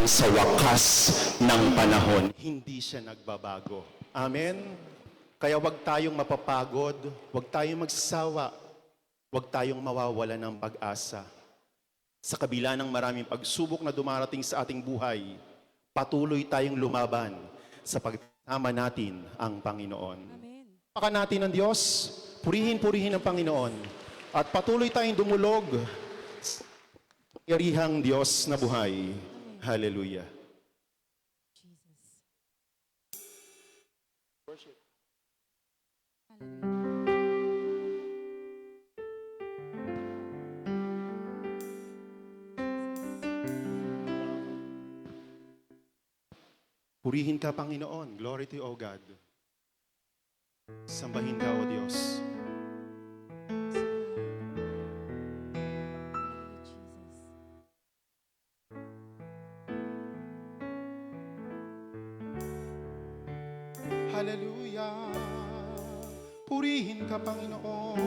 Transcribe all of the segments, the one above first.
sa wakas ng panahon. Hindi siya nagbabago. Amen? Kaya wag tayong mapapagod, wag tayong magsasawa, wag tayong mawawala ng pag-asa. Sa kabila ng maraming pagsubok na dumarating sa ating buhay, patuloy tayong lumaban sa pagtama natin ang Panginoon. Amen. Paka natin ang Diyos, purihin ang Panginoon, at patuloy tayong dumulog sa yarihang Diyos na buhay. Hallelujah. Jesus. Hallelujah. Purihin ka, Panginoon. Glory to you, O God. Sambahin ka, O Diyos. Jesus. Hallelujah. Purihin ka, Panginoon.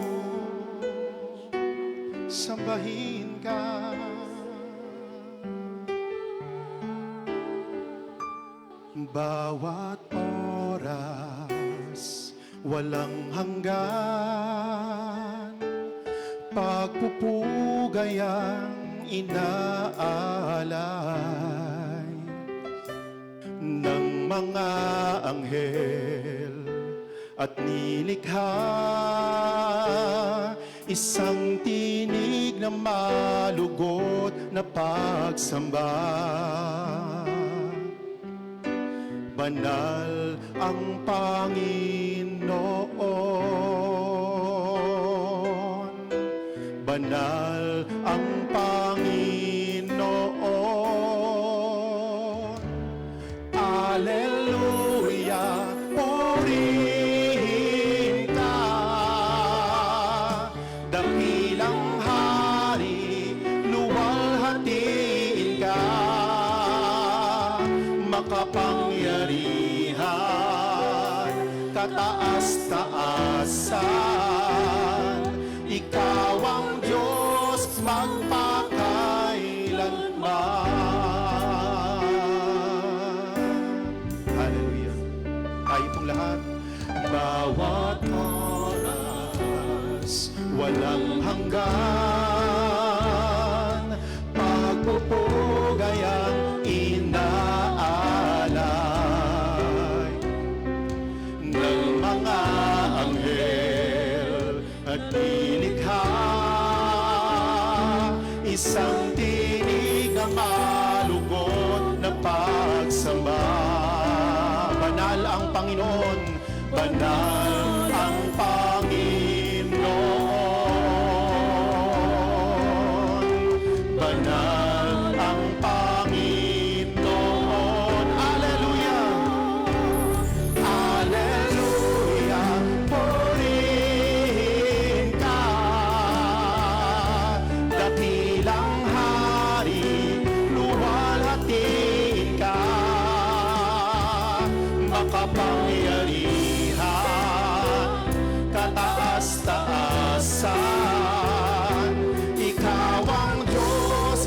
Sambahin ka. Bawat oras, walang hanggan, pagpupugay ang inaalay ng mga anghel at nilikha, isang tinig na malugot na pagsamba. Banal ang Panginoon, banal ang Panginoon. Alleluia, purihin ka, dakilang hari, luwalhatiin ka, makapangyarihan, kataas-taasan, ikaw ang Diyos magpakailanman. Hallelujah. Tayo pong lahat. Bawat oras, walang hanggan, pagpupugay ang inaalay ng mga anghel at nilikha, isang tinig na malugot na pagsamba. Banal ang Panginoon, banal ang Panginoon, banal ang Panginoon. Alleluia, alleluia, purihin ka, dakilang hari, luwalhatiin ka, makapangyarihan, kataas-taasan, ikaw ang Diyos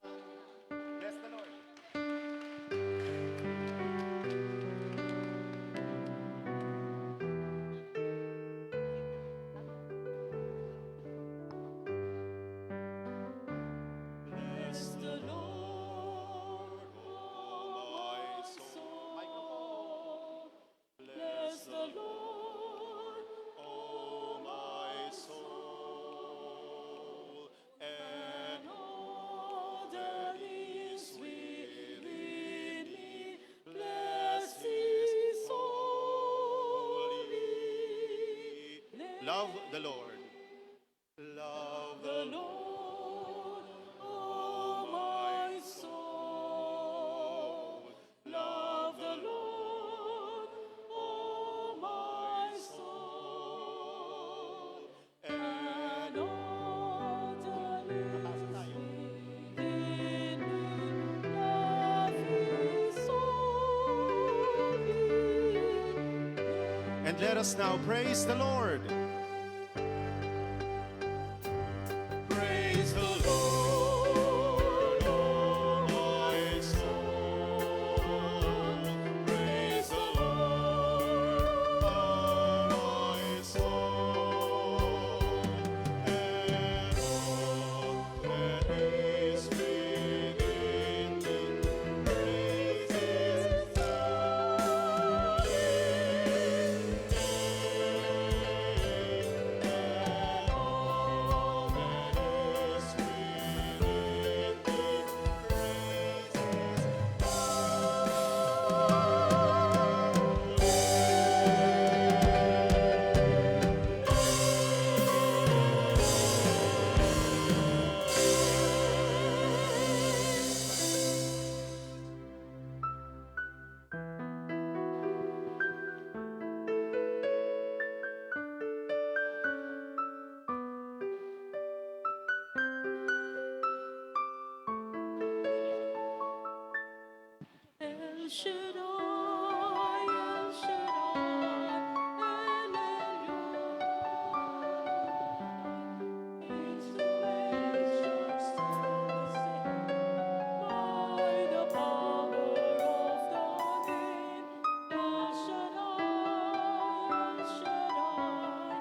Bless the Lord. Bless the Lord, oh my soul. Bless the Lord, oh my soul, and all that is within me. Bless His holy name. Love the Lord. Love the Lord, oh my soul. Love the Lord, oh my soul. And all that is within me, love His holy name. And let us now praise the Lord. Praise the Lord, oh my soul. Praise the Lord, oh my soul. And all that is within me, praise His holy name. And all that is within me, praise El Shaddai, El Shaddai, El Elyon. His ways are still the same. By the power of the name, El Shaddai, El Shaddai.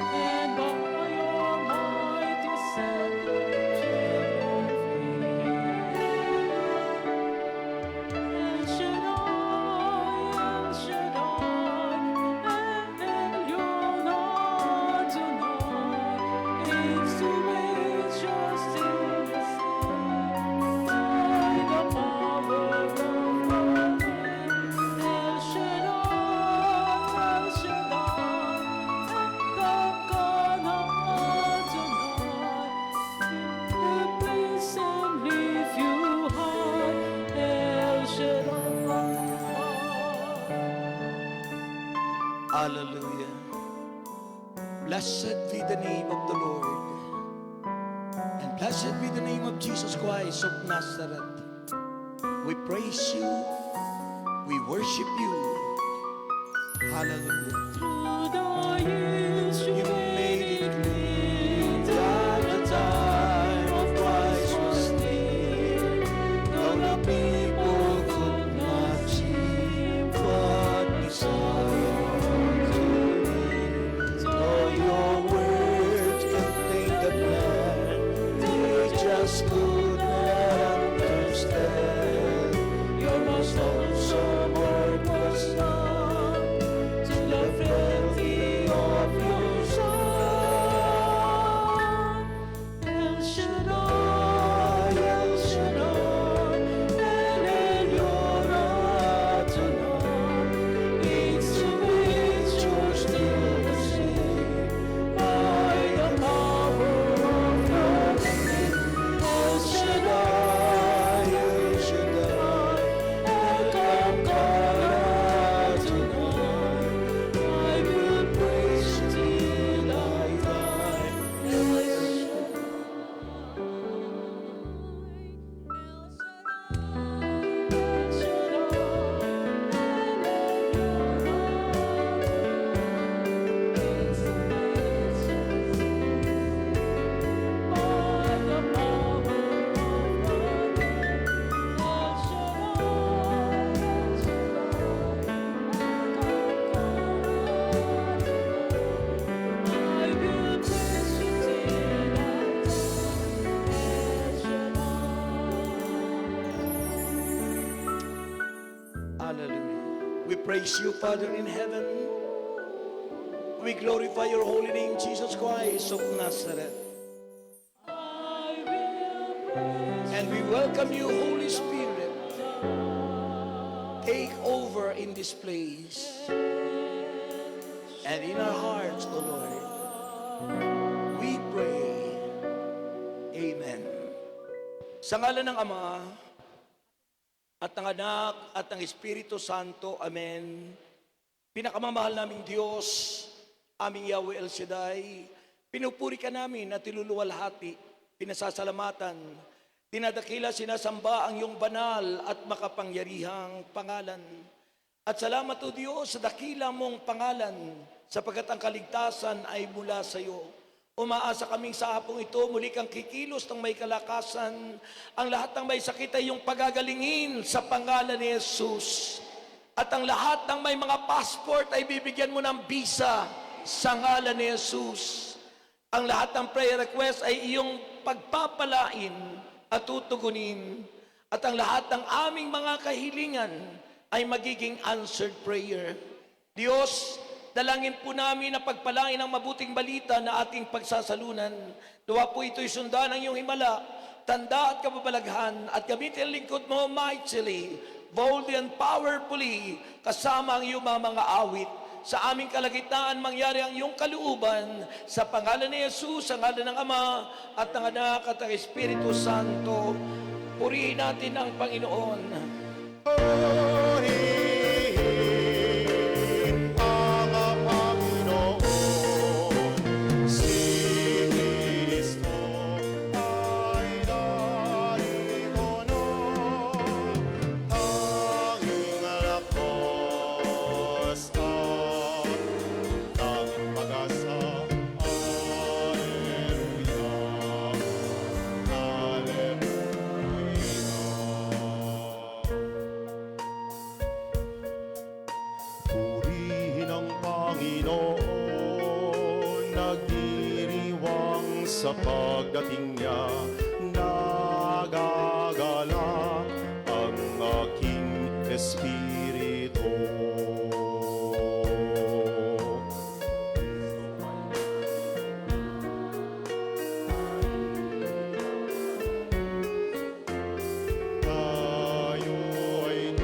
And by your mighty El Shaddai, El Shaddai, El Elyon Adonai. Its ways are still the same. By the power of the name, El Shaddai, El Shaddai, Elyon Adonai. The place and lift you high, El Shaddai. Hallelujah. Blessed be the name of the Lord. And blessed be the name of Jesus Christ of Nazareth. We praise you. We worship you. Hallelujah. Through the years you You made made it it clear clear that that the the time of Christ was near. Though the people could not see what Messiah to be. So your words contain the plan. They just could not understand. your most awesome work was done to the frailty of your Son. El Shaddai, El Shaddai, El Elyon Adonai. Its praise you, Father in heaven. We glorify your holy name, Jesus Christ of Nazareth. And we welcome you, Holy Spirit. Take over in this place and in our hearts, O Lord. We pray. Amen. Sa ngalan ng Ama, at ng Anak, at ng Espiritu Santo. Amen. Pinakamamahal naming Diyos, aming Yahweh El Shaddai, pinupuri ka namin at iluluwalhati, pinasasalamatan, dinadakila, sinasamba ang iyong banal at makapangyarihang pangalan. At salamat o Diyos sa dakila mong pangalan, sapagkat ang kaligtasan ay mula sa iyo. Umaasa kaming sa hapong ito, muli kang kikilos ng may kalakasan. Ang lahat ng may sakit ay iyong pagagalingin sa pangalan ni Jesus. At ang lahat ng may mga passport ay bibigyan mo ng visa sa ngalan ni Jesus. Ang lahat ng prayer request ay iyong pagpapalain at tutugunin. At ang lahat ng aming mga kahilingan ay magiging answered prayer. Diyos, dalangin po namin na pagpalain ang mabuting balita na ating pagsasalunan. Nawa po ito'y sundan ng iyong himala, tanda at kababalaghan, at gamitin ang lingkod mo mightily, boldly and powerfully, kasama ang iyong mga awit. Sa aming kalagitnaan mangyari ang iyong kalooban, sa pangalan ni Jesus, sa ngalan ng Ama, at ng Anak, at ng Espiritu Santo. Purihin natin ang Panginoon. Purihin ang Panginoon, nagdiriwang sa pagdating niya, nagagalak ang aking espiritu. Tayo ay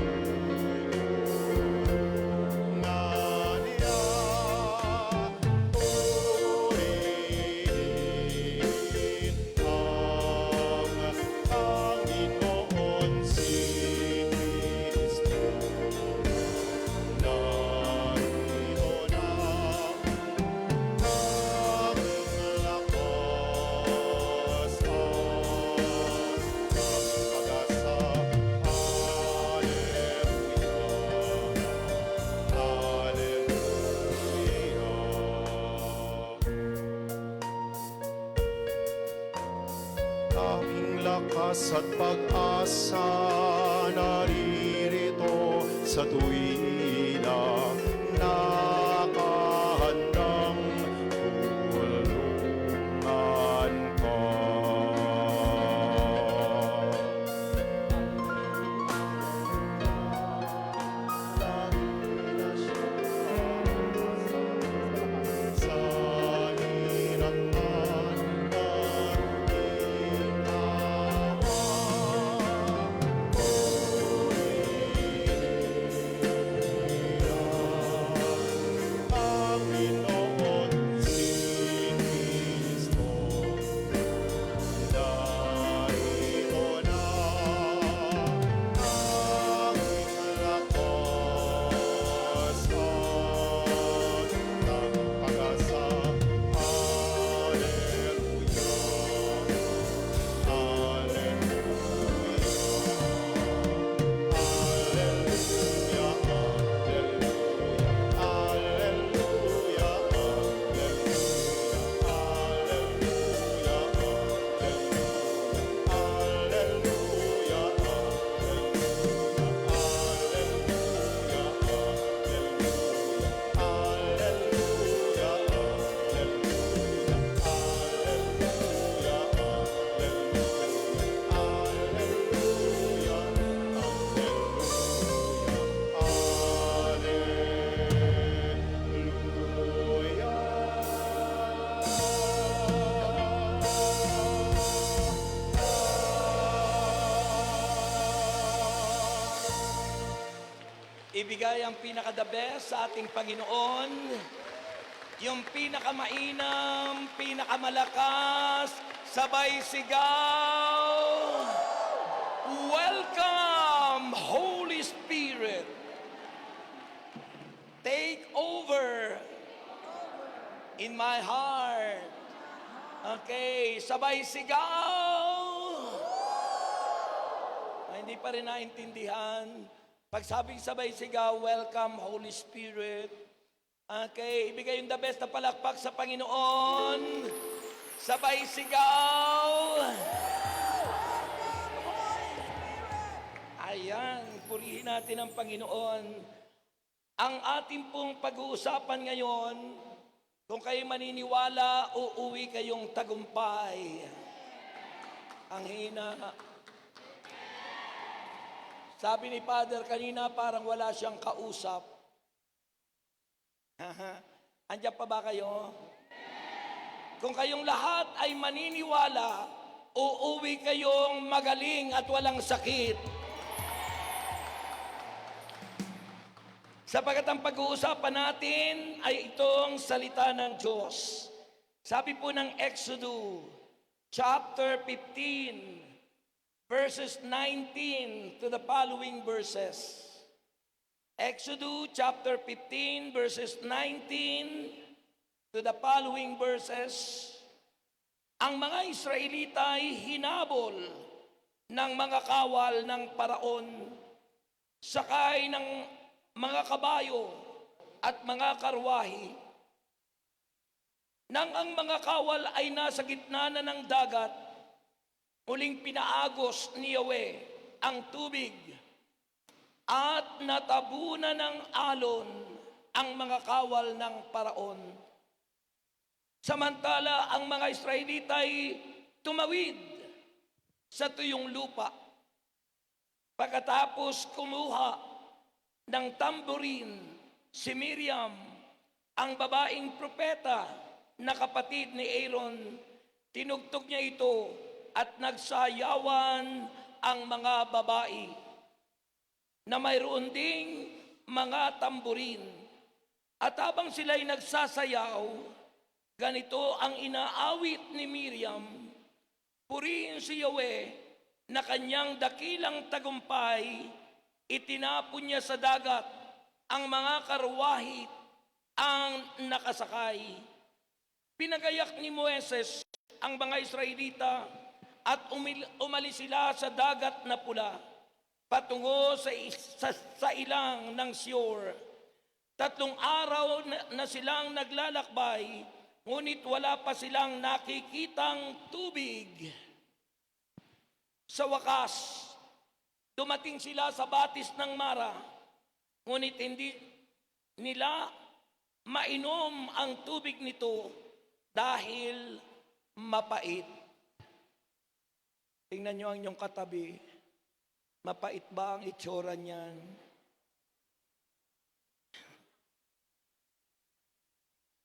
aming lakas at pag-asa naririto sa tuwina, nakahandang tulungan ka. Sa hinatnan ng ibigay ang pinaka-the best sa ating Panginoon, yung pinakamainam, pinakamalakas, sabay sigaw. Welcome, Holy Spirit. Take over in my heart. Okay, sabay sigaw. Hindi pa rin naintindihan. Pag sabing sabay sigaw, welcome Holy Spirit. Okay, ibigay yung the best na palakpak sa Panginoon. Sabay sigaw. Ayan, purihin natin ang Panginoon. Ang ating pong pag-uusapan ngayon, kung kayo maniniwala, uuwi kayong tagumpay. Ang hina. Sabi ni Father kanina, parang wala siyang kausap. Andiyan pa ba kayo? Kung kayong lahat ay maniniwala, uuwi kayong magaling at walang sakit. Sapagkat ang pag-uusapan natin ay itong salita ng Diyos. Sabi po ng Exodus, chapter 15, verses 19 to the following verses. Exodus chapter 15 verses 19 to the following verses. Ang mga Israelita ay hinabol ng mga kawal ng paraon, sakay ng mga kabayo at mga karwahe. Nang ang mga kawal ay nasa gitna na ng dagat, muling pinaagos ni Yahweh ang tubig at natabunan ng alon ang mga kawal ng paraon. Samantala, ang mga Israelita ay tumawid sa tuyong lupa. Pagkatapos kumuha ng tamborin si Miriam, ang babaeng propeta na kapatid ni Aaron, tinugtog niya ito at nagsayawan ang mga babae na mayroon ding mga tamburin. At habang sila'y nagsasayaw, ganito ang inaawit ni Miriam, purihin si Yahweh na kanyang dakilang tagumpay, itinapon niya sa dagat ang mga karwahit ang nakasakay. Pinagayak ni Moises ang mga Israelita at umalis sila sa dagat na pula patungo sa ilang ng Seor. 3 araw na silang naglalakbay, ngunit wala pa silang nakikitang tubig. Sa wakas, dumating sila sa batis ng Mara, ngunit hindi nila mainom ang tubig nito dahil mapait. Tingnan nyo ang inyong katabi. Mapait ba ang itsura niyan?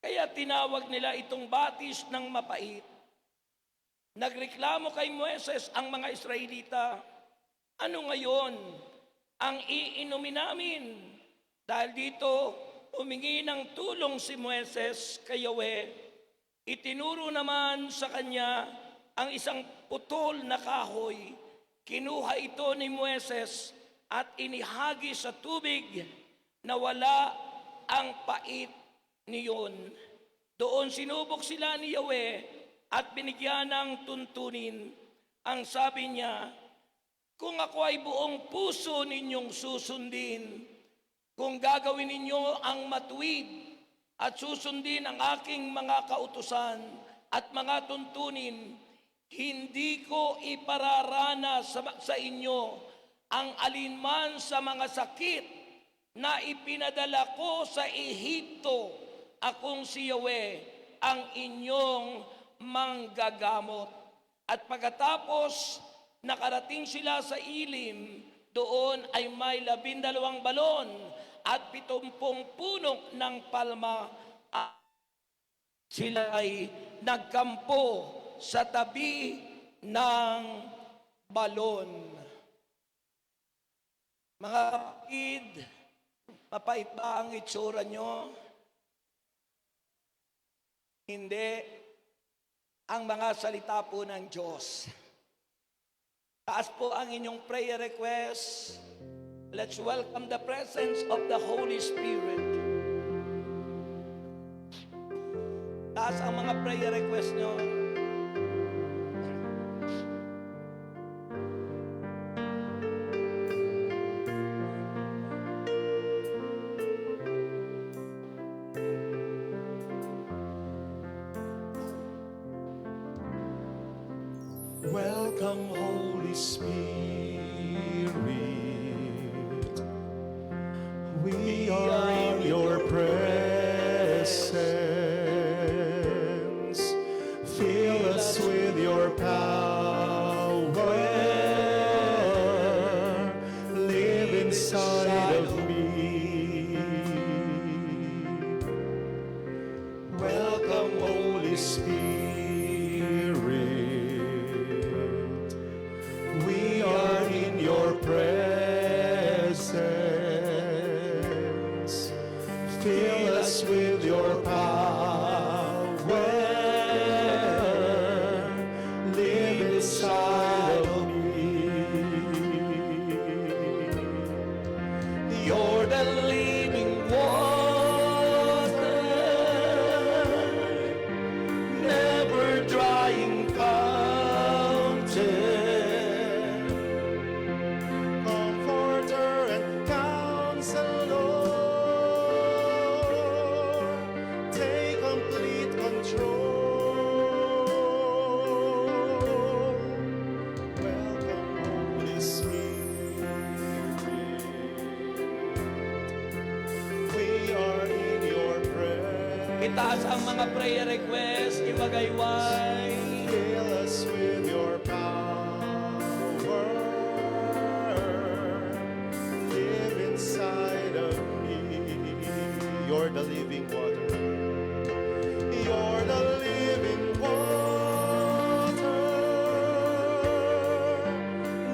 Kaya tinawag nila itong batis ng mapait. Nagreklamo kay Moises ang mga Israelita, ano ngayon ang iinumin namin? Dahil dito, humingi ng tulong si Moises kay Yahweh. Itinuro naman sa kanya ang isang putol na kahoy. Kinuha ito ni Moises at inihagi sa tubig na wala ang pait niyon. Doon sinubok sila ni Yahweh at binigyan ng tuntunin. Ang sabi niya, kung ako ay buong puso ninyong susundin, kung gagawin ninyo ang matuwid at susundin ang aking mga kautusan at mga tuntunin, hindi ko ipararana sa inyo ang alinman sa mga sakit na ipinadala ko sa Ehipto. Akong si Yahweh ang inyong manggagamot. At pagkatapos nakarating sila sa Ilim, doon ay may 12 balon at 70 puno ng palma. Sila ay nagkampo sa tabi ng balon. Mga kapatid, Mapait ba ang itsura nyo? Hindi. Ang mga salita po ng Diyos. Taas po ang inyong prayer request. Let's welcome the presence of the Holy Spirit. Taas ang mga prayer request nyo. Welcome, Holy Spirit. We are in your presence. Fill us with your power. Live inside of me. Welcome, Holy Spirit. We are in your presence. Fill us with your power. Live inside of me. You're the living water, never drying fountain. Comforter and counselor, take complete control. Welcome, Holy Spirit. We are in your presence. Itaas ang mga prayer request, iwagayway. Fill us with your power. Live inside of me. You're the living water. You're the living water.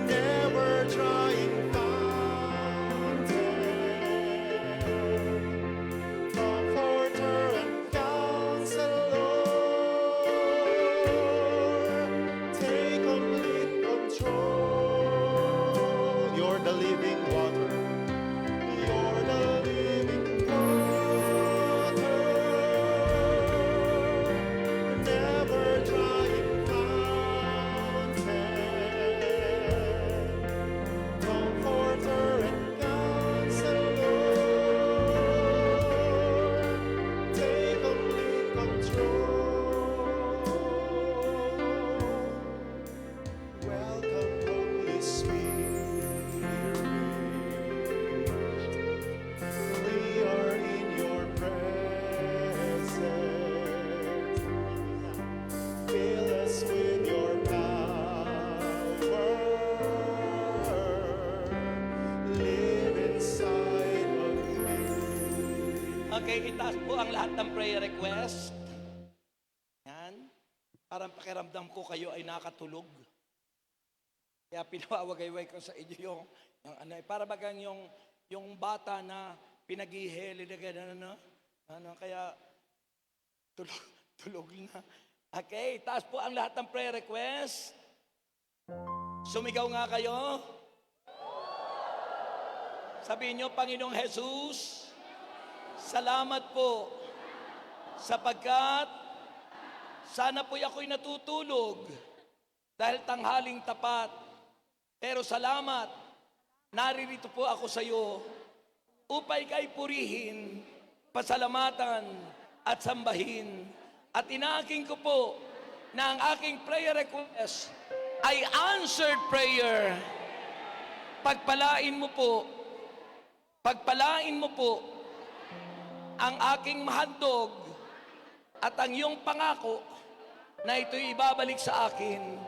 Never drying fountain. Comforter and counselor. Take complete control. You're the living water. You're the living water. Never drying fountain. Comforter and counselor. Take complete control. Welcome, Holy Spirit. We are in your presence. Fill us with your power. Live inside of me. Okay, itaas po ang lahat ng prayer request. Yan. Parang pakiramdam ko kayo ay nakatulog. Kaya pinawagayway ko sa inyo yung ano, para bagang yung bata na pinaghihili na gano'n, kaya tulog na. Okay, taas po ang lahat ng prayer request. Sumigaw nga kayo. Sabihin nyo, Panginoong Jesus, salamat po sapagkat sana po'y ako'y natutulog dahil tanghaling tapat. Pero salamat, naririto po ako sa iyo upay kay purihin, pasalamatan at sambahin. At inaaking ko po na ang aking prayer request ay answered prayer. Pagpalain mo po ang aking mahandog at ang iyong pangako na ito'y ibabalik sa akin.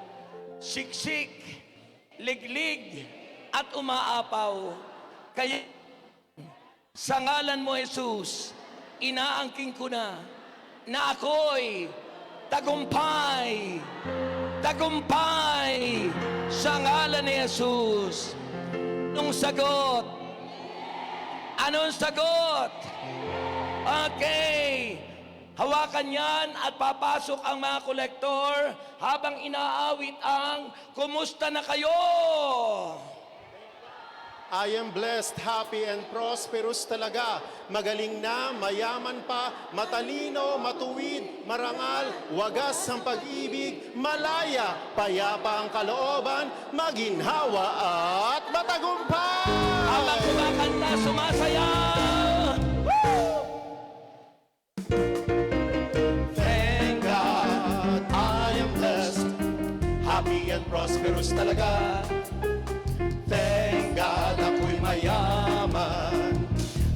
Siksik, liglig, at umaapaw. Kaya sa ngalan mo, Jesus, inaangking ko na ako'y tagumpay, tagumpay sa ngalan ni Jesus. Nung sagot, Anong sagot? Okay. Hawakan yan at papasok ang mga kolektor habang inaawit ang kumusta na kayo? I am blessed, happy, and prosperous talaga. Magaling na, mayaman pa, matalino, matuwid, marangal, wagas ang pag-ibig, malaya, payapa ang kalooban, maginhawa at matagumpay! Habang kumakanta, sumasayaw! Thank God, I am blessed, happy and prosperous talaga. Thank God, ako'y mayaman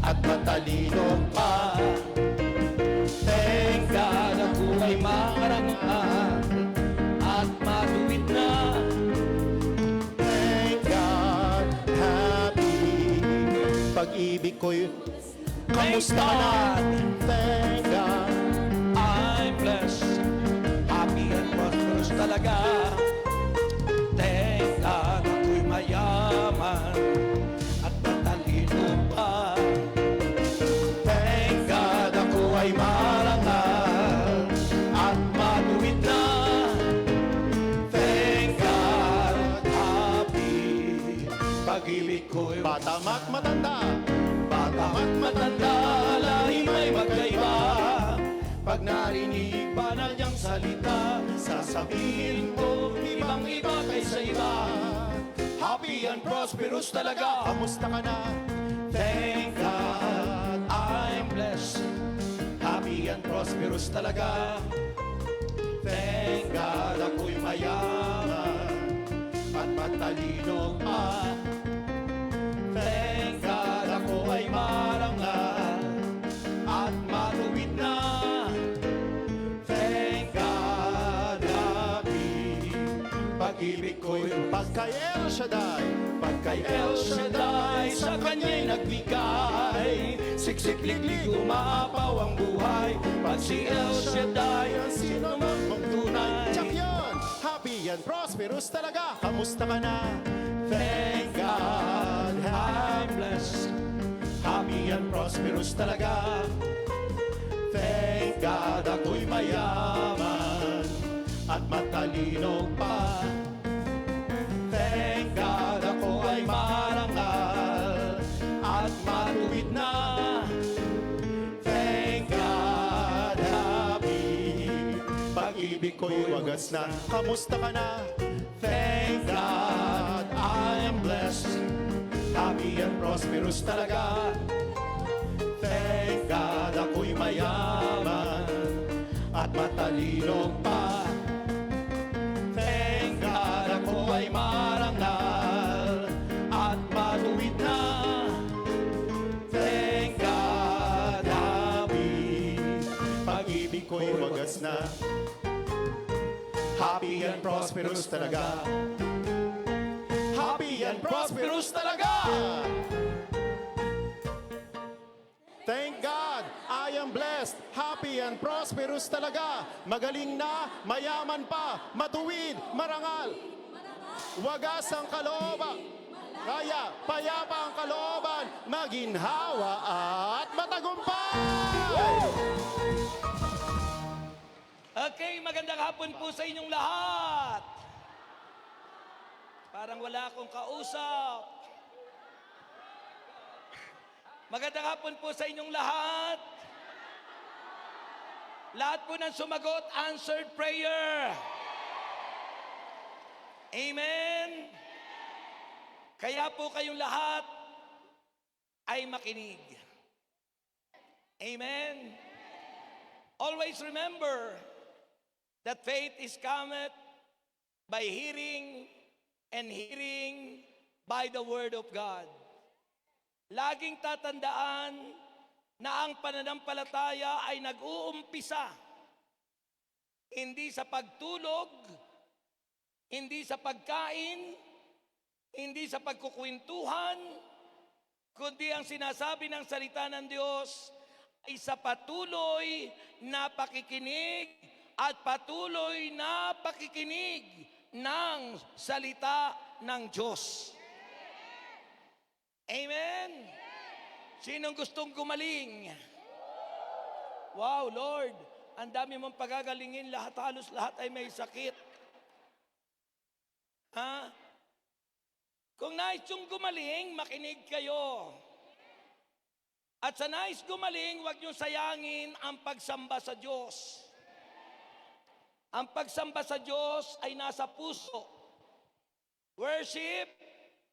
at matalino pa. Thank God, ako ay marangal at matuwid na. Thank God, happy. Pag-ibig ko'y kamusta ka na? Thank God. I'm blessed, happy and prosperous talaga. Thank God, ako'y mayaman at matalino pa. Thank God, ako ay marangal at matuwid na. Thank God, happy. Pag-ibig ko'y Batamat matanda, Bata't matanda, lahi may magkaiba. Pag narinig pa na niyang salita, sasabihin ko, ibang-iba kaysa iba. Happy and prosperous talaga. kamusta ka na? Thank God, I'm blessed. Happy and prosperous talaga. Thank God, ako'y mayaman at matalino pa. Thank God, ako ay marangal at matuwid na. Thank God, happy. Pag-ibig ko'y Pagkay El Shaddai, Pagkay El Shaddai, sa kanya'y nagbigay. Siksik-liklik, umapaw ang buhay. Pag si El Shaddai, ang sino mang magtunay. Tsak yun! Happy and prosperous talaga. Kamusta ka na? Thank God, I'm blessed. Happy and prosperous talaga. Thank God, ako'y mayaman at matalino pa. Thank God, ako ay marangal at matuwid na. Thank God, happy. Pag-ibig ko'y wagas na. Kamusta ka na? Thank God, I am blessed. Happy and prosperous talaga. Thank God, ako'y mayaman at matalino pa. Thank God, ako ay marangal at matuwid na. Thank God, happy. Pag-ibig ko'y wagas na. Happy and prosperous talaga. Happy and prosperous talaga. Thank God, I am blessed, happy and prosperous talaga. Magaling na, mayaman pa, matuwid, marangal. Wagas ang kalooban. Kaya, payapa ang kalooban, maginhawa at matagumpay. Okay, magandang hapon po sa inyong lahat. Parang wala akong kausap. Magandang hapon po sa inyong lahat. Lahat po ng sumagot, answered prayer. Amen. Kaya po kayong lahat ay makinig. Amen. Always remember that faith is cometh by hearing, and hearing by the Word of God. Laging tatandaan na ang pananampalataya ay nag-uumpisa hindi sa pagtulog, hindi sa pagkain, hindi sa pagkukwentuhan, kundi ang sinasabi ng salita ng Diyos ay sa patuloy na pakikinig at patuloy na pakikinig ng salita ng Diyos. Amen? Sinong gustong gumaling? Wow, Lord, ang dami mong pagagalingin, halos lahat ay may sakit. Ha? Kung nais yung gumaling, makinig kayo. At sa nais gumaling, huwag niyong sayangin ang pagsamba sa Diyos. Ang pagsamba sa Diyos ay nasa puso. Worship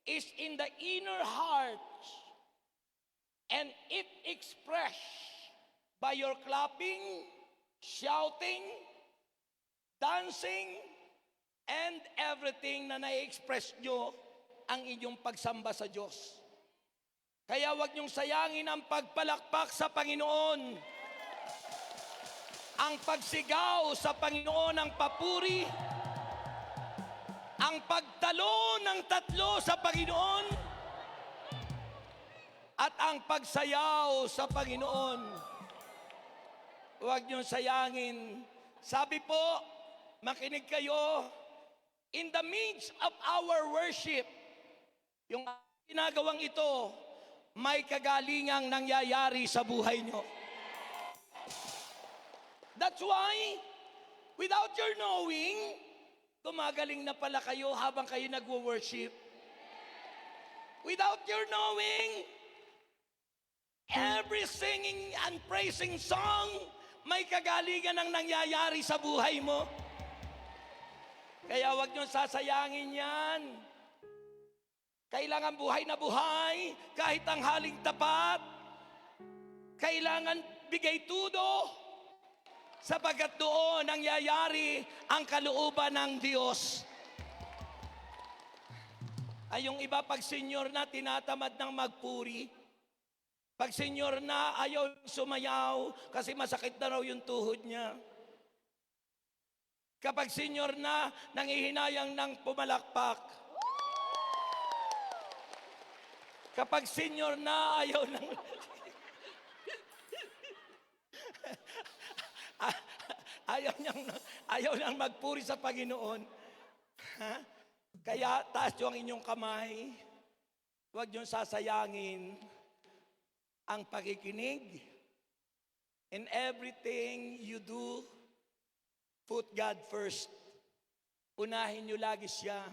is in the inner heart. And it expressed by your clapping, shouting, dancing, and everything na na-express nyo ang inyong pagsamba sa Diyos. Kaya huwag niyong sayangin ang pagpalakpak sa Panginoon. Ang pagsigaw sa Panginoon ng papuri. Ang pagtalo ng tatlo sa Panginoon. At ang pagsayaw sa Panginoon. Huwag niyong sayangin. Sabi po, makinig kayo, in the midst of our worship, yung ginagawang ito, may kagalingang nangyayari sa buhay nyo. That's why, without your knowing, gumagaling na pala kayo habang kayo nagwo-worship. Without your knowing, every singing and praising song, may kagalingan ang nangyayari sa buhay mo. Kaya huwag nyo sasayangin yan. Kailangan buhay na buhay, kahit ang haling tapat. Kailangan bigay tudo, sapagkat doon nangyayari ang kalooban ng Diyos. Ay yung iba pag senior na, tinatamad ng magpuri. Pag senior na, ayaw sumayaw kasi masakit na raw yung tuhod niya. Kapag senior na, nangihinayang ng pumalakpak. Kapag senior na, ayaw niyang magpuri sa Panginoon. Ha? Kaya taas yung inyong kamay. Huwag niyong sasayangin ang pakikinig. In everything you do, put God first. Unahin niyo lagi siya.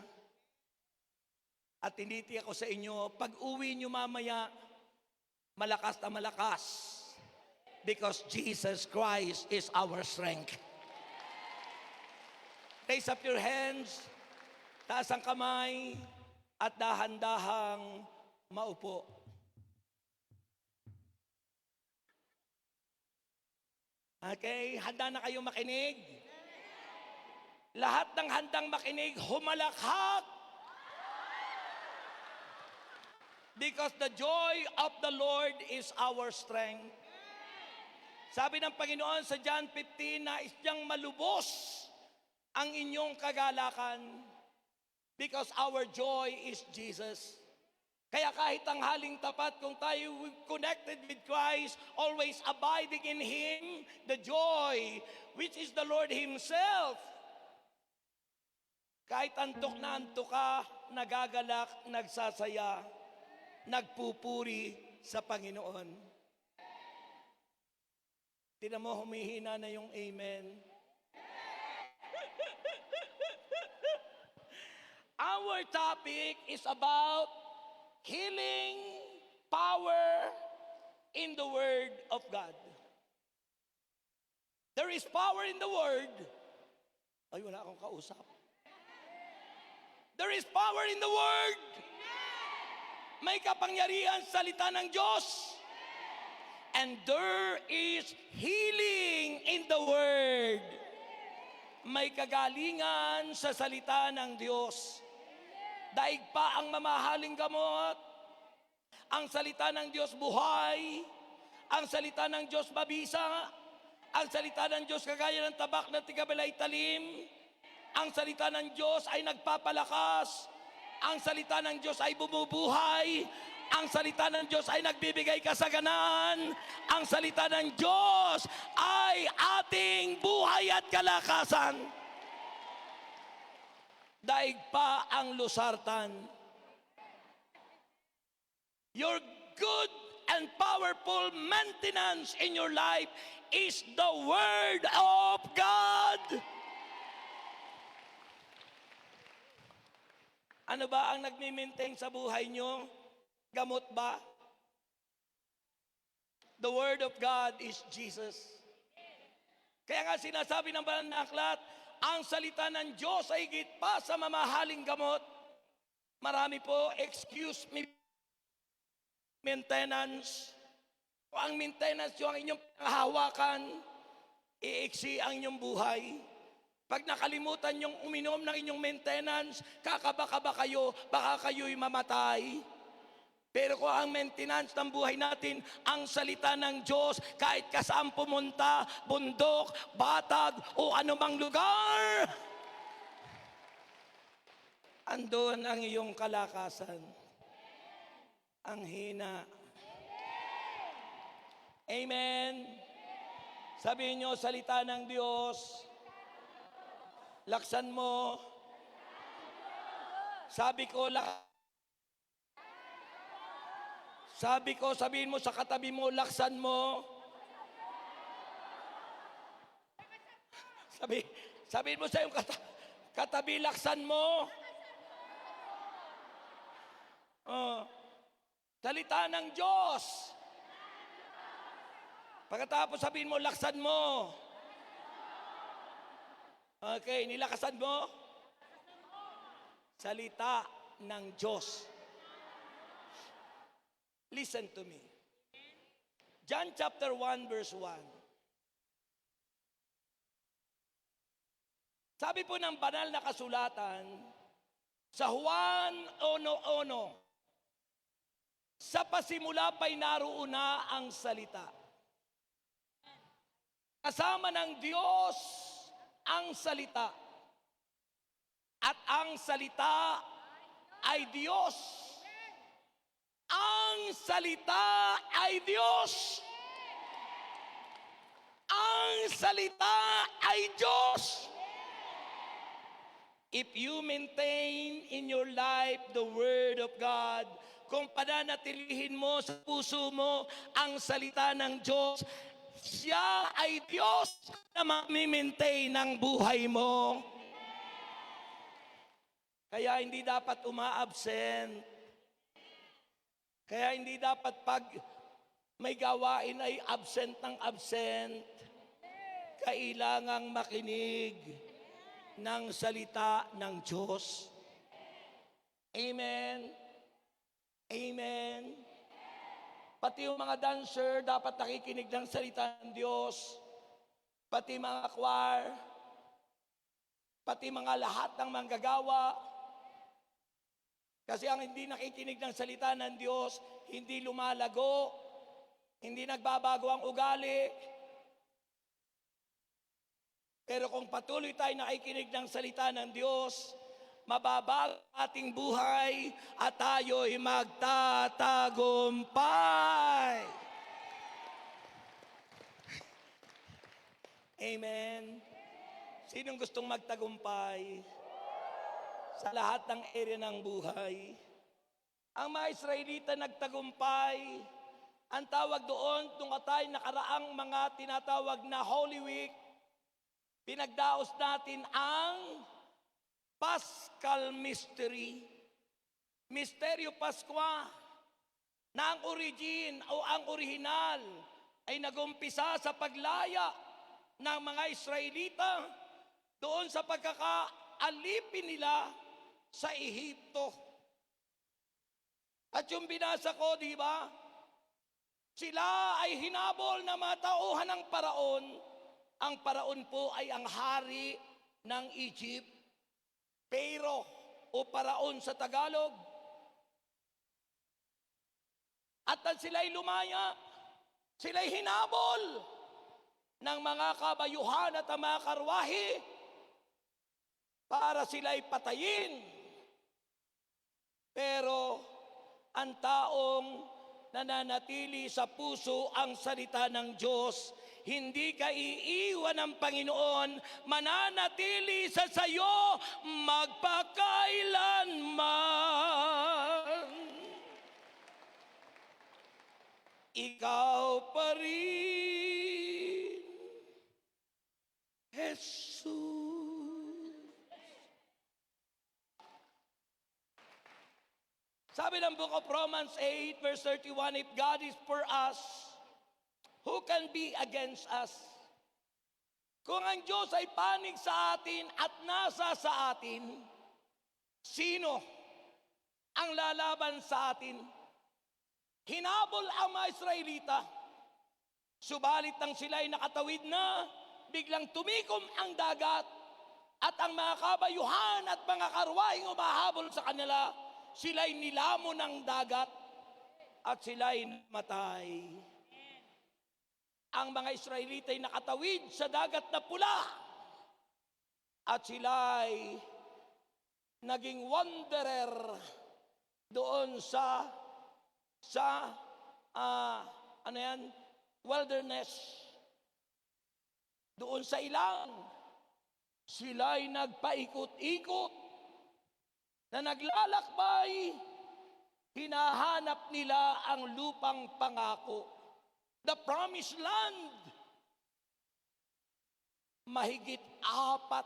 At tiniti ako sa inyo, pag uwi niyo mamaya, malakas na malakas. Because Jesus Christ is our strength. Raise up your hands, taas ang kamay, at dahan-dahang maupo. Okay, handa na kayong makinig? Lahat ng handang makinig, humalakhak. Because the joy of the Lord is our strength. Sabi ng Panginoon sa John 15, nais niyang malubos ang inyong kagalakan because our joy is Jesus. Kaya kahit ang haling tapat, kung tayo connected with Christ, always abiding in Him, the joy, which is the Lord Himself. Kahit antok na antok ka, nagagalak, nagsasaya, nagpupuri sa Panginoon. Tingnan mo, humihina na yung amen. Our topic is about healing power in the Word of God. There is power in the Word. Ay, wala akong kausap. There is power in the Word. May kapangyarihan sa salita ng Diyos. And there is healing in the Word. May kagalingan sa salita ng Diyos. Daig pa ang mamahaling gamot. Ang salita ng Diyos buhay. Ang salita ng Diyos mabisa. Ang salita ng Diyos kagaya ng tabak na tigabalay talim. Ang salita ng Diyos ay nagpapalakas. Ang salita ng Diyos ay bumubuhay. Ang salita ng Diyos ay nagbibigay kasaganan. Ang salita ng Diyos ay ating buhay at kalakasan. Daig pa ang lusartan. Your good and and powerful maintenance in your life is the Word of God. Ano ba ang nagmi-maintain sa buhay nyo? Gamot ba? The Word of God is Jesus. Kaya nga sinasabi ng banal na aklat, ang salita ng Diyos ay higit pa sa mamahaling gamot. Marami po, excuse me, maintenance. O ang maintenance yung inyong hawakan, iiksi ang inyong buhay. Pag nakalimutan yung uminom ng inyong maintenance, kakaba-kaba kayo, baka kayo'y mamatay. Pero kung ang maintenance ng buhay natin, ang salita ng Diyos, kahit kasaan pumunta, bundok, batag, o anumang lugar, andun ang iyong kalakasan. Ang hina. Amen. Sabihin nyo, salita ng Diyos, laksan mo. Sabihin mo sa katabi mo, laksan mo. Sabihin mo sa iyong katabi, laksan mo. Salita ng Diyos. Pagkatapos sabihin mo, laksan mo. Okay, nilakasan mo. Salita ng Diyos. Listen to me. John chapter 1 verse 1. Sabi po ng banal na kasulatan, sa Juan 1:1, sa pasimula pa'y naroon na ang salita. Kasama ng Diyos ang salita. At ang salita ay Diyos. Ang salita ay Diyos. Ang salita ay Diyos. If you maintain in your life the Word of God, kung pananatilihin mo sa puso mo ang salita ng Diyos, siya ay Diyos na mamimaintain ng buhay mo. Kaya hindi dapat uma-absent. Kaya hindi dapat pag may gawain ay absent ng absent. Kailangang makinig ng salita ng Diyos. Amen. Amen. Pati yung mga dancer dapat nakikinig ng salita ng Diyos. Pati mga choir. Pati mga lahat ng manggagawa. Kasi ang hindi nakikinig ng salita ng Diyos, hindi lumalago, hindi nagbabago ang ugali. Pero kung patuloy tayo nakikinig ng salita ng Diyos, mababago ating buhay at tayo'y magtatagumpay. Amen. Sinong gustong magtagumpay? Sa lahat ng area ng buhay. Ang mga Israelita nagtagumpay. Ang tawag doon, nung tayo nakaraang mga tinatawag na Holy Week, pinagdaos natin ang Paschal Mystery. Misteryo Paskwa, na ang origin o ang orihinal ay nagumpisa sa paglaya ng mga Israelita doon sa pagkakaalipin nila sa Ehipto. At yung binasa ko, di ba? Sila ay hinabol na mga tauhan ng paraon. Ang paraon po ay ang hari ng Egypt. Pero o paraon sa Tagalog. At sila'y lumaya, sila'y hinabol ng mga kabayuhan at mga karwahe para sila'y patayin. Pero ang taong nananatili sa puso ang salita ng Diyos, hindi ka iiwan ng Panginoon, mananatili sa sayo magpakailanman. pa rin, Jesus. Sabi ng Book of Romans 8 verse 31, if God is for us, who can be against us? Kung ang Diyos ay panig sa atin at nasa sa atin, sino ang lalaban sa atin? Hinabol ang mga Israelita, subalit nang sila'y nakatawid na, biglang tumikom ang dagat at ang mga kabayuhan at mga karwaheng umahabol sa kanila, sila'y nilamon ng dagat at sila'y namatay. Ang mga Israelita ay nakatawid sa dagat na pula at sila'y naging wanderer doon sa wilderness. Doon sa ilang, sila'y nagpaikot-ikot na naglalakbay, hinahanap nila ang lupang pangako, the promised land. Mahigit 40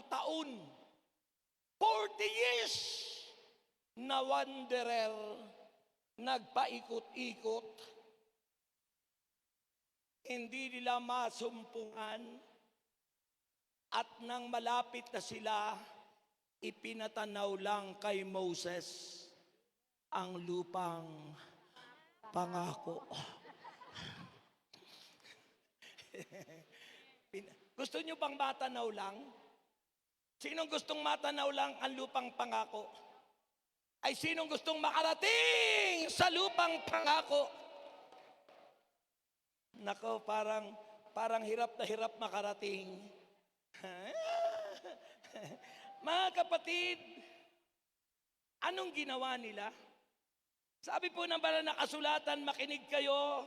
taon, 40 years na wanderer, nagpaikot-ikot, hindi nila masumpungan, at nang malapit na sila, ipinatanaw lang kay Moses ang lupang pangako. Gusto nyo bang matanaw lang? Sinong gustong matanaw lang ang lupang pangako? Ay sinong gustong makarating sa lupang pangako? Nako, parang hirap na hirap makarating. Mga kapatid, anong ginawa nila? Sabi po ng banal na kasulatan, makinig kayo.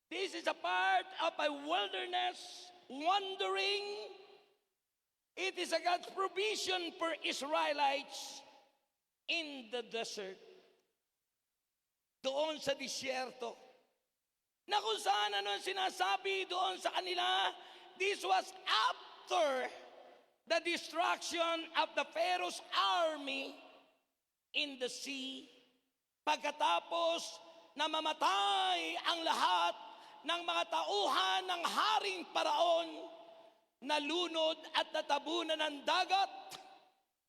This is a part of a wilderness wandering. It is a God's provision for Israelites in the desert. Doon sa disyerto. Na kung saan ano ang sinasabi doon sa kanila, this was after the destruction of the Pharaoh's army in the sea. Pagkatapos na mamatay ang lahat ng mga tauhan ng Haring Paraon, nalunod at natabunan ng dagat,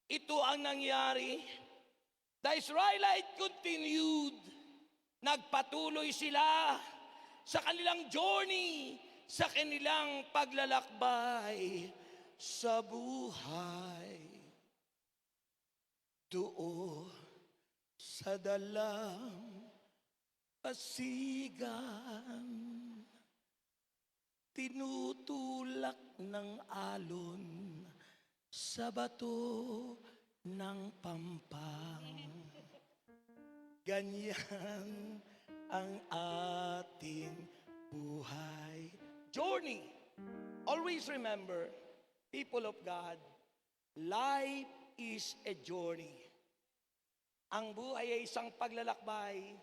ito ang nangyari. The Israelites continued. Nagpatuloy sila sa kanilang journey, sa kanilang paglalakbay sa buhay. Doon sa dalang pasigan, tinutulak ng alon sa bato ng pampang. Ganyan ang ating buhay. Journey. Always remember, people of God, life is a journey. Ang buhay ay isang paglalakbay.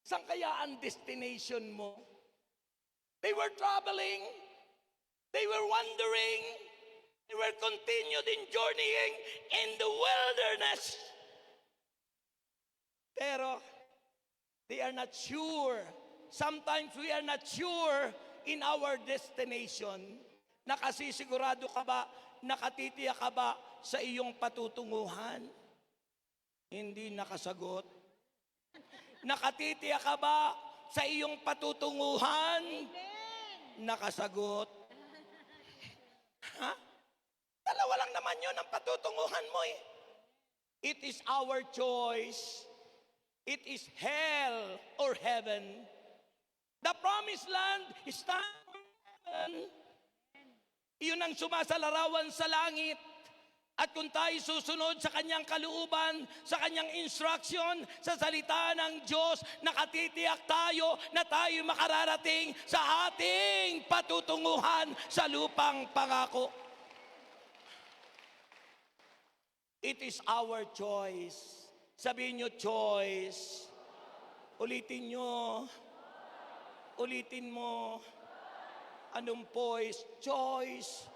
Saan kaya ang destination mo? They were traveling. They were wandering. They were continued in journeying in the wilderness. Pero they are not sure. Sometimes we are not sure in our destination. Nakasisigurado ka ba, nakatitiyak ka ba sa iyong patutunguhan? Hindi nakasagot. Nakatitiyak ka ba sa iyong patutunguhan? Nakasagot. Ha? Dalawa lang naman yun ang patutunguhan mo eh. It is our choice. It is hell or heaven. The promised land is heaven. Iyon ang sumasalarawan sa langit. At kung tayo susunod sa kanyang kalooban, sa kanyang instruction, sa salita ng Diyos, nakatitiyak tayo na tayo makararating sa ating patutunguhan sa lupang pangako. It is our choice. Sabihin nyo, choice. Ulitin nyo. Ulitin mo. Anong voice? Choice.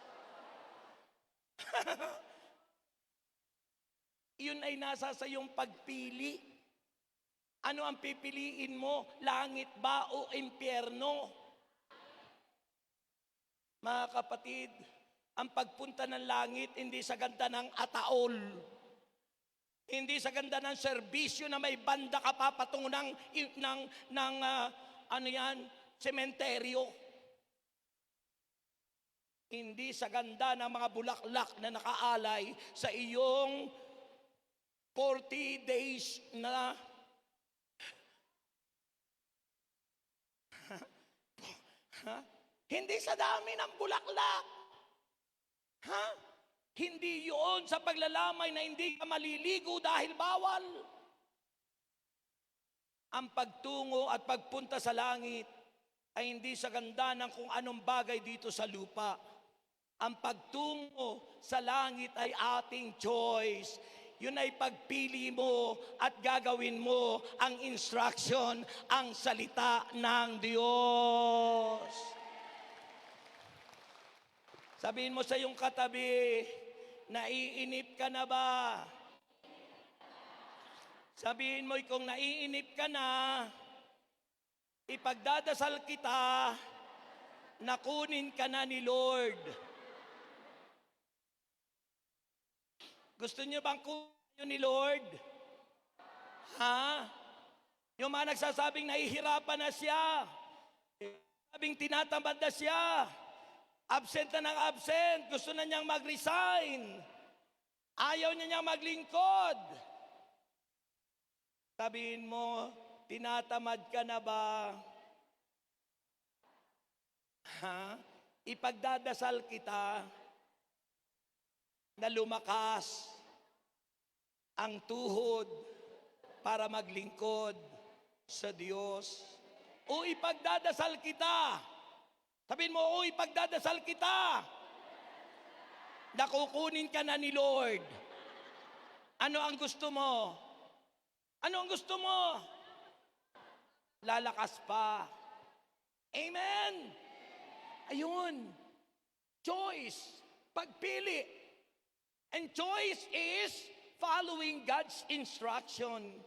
Yun ay nasa sa iyong pagpili. Ano ang pipiliin mo? Langit ba o impyerno? Mga kapatid, ang pagpunta ng langit hindi sa ganda ng ataol. Hindi sa ganda ng serbisyo na may banda ka papatungo ng sementeryo. Hindi sa ganda ng mga bulaklak na nakaalay sa iyong 40 days na Hindi sa dami ng bulaklak. Hindi yun sa paglalamay na hindi ka maliligo dahil bawal. Ang pagtungo at pagpunta sa langit ay hindi sa ganda ng kung anong bagay dito sa lupa. Ang pagtungo sa langit ay ating choice. Yun ay pagpili mo at gagawin mo ang instruction, ang salita ng Diyos. Sabihin mo sa iyong katabi, naiinip ka na ba? Sabihin mo, kung naiinip ka na, ipagdadasal kita na kunin ka na ni Lord. Gusto niyo bang kunin ni Lord? Yung mga nagsasabing nahihirapan na siya, sabing tinatamad na siya, absent na ng absent, gusto na niyang mag-resign, ayaw niya niyang maglingkod. Sabihin mo, tinatamad ka na ba? Ipagdadasal kita na lumakas ang tuhod para maglingkod sa Diyos. O ipagdadasal kita. Sabihin mo, o ipagdadasal kita. Nakukunin ka na ni Lord. Ano ang gusto mo? Ano ang gusto mo? Lalakas pa. Amen? Ayun. Choice. Pagpili. And choice is following God's instruction.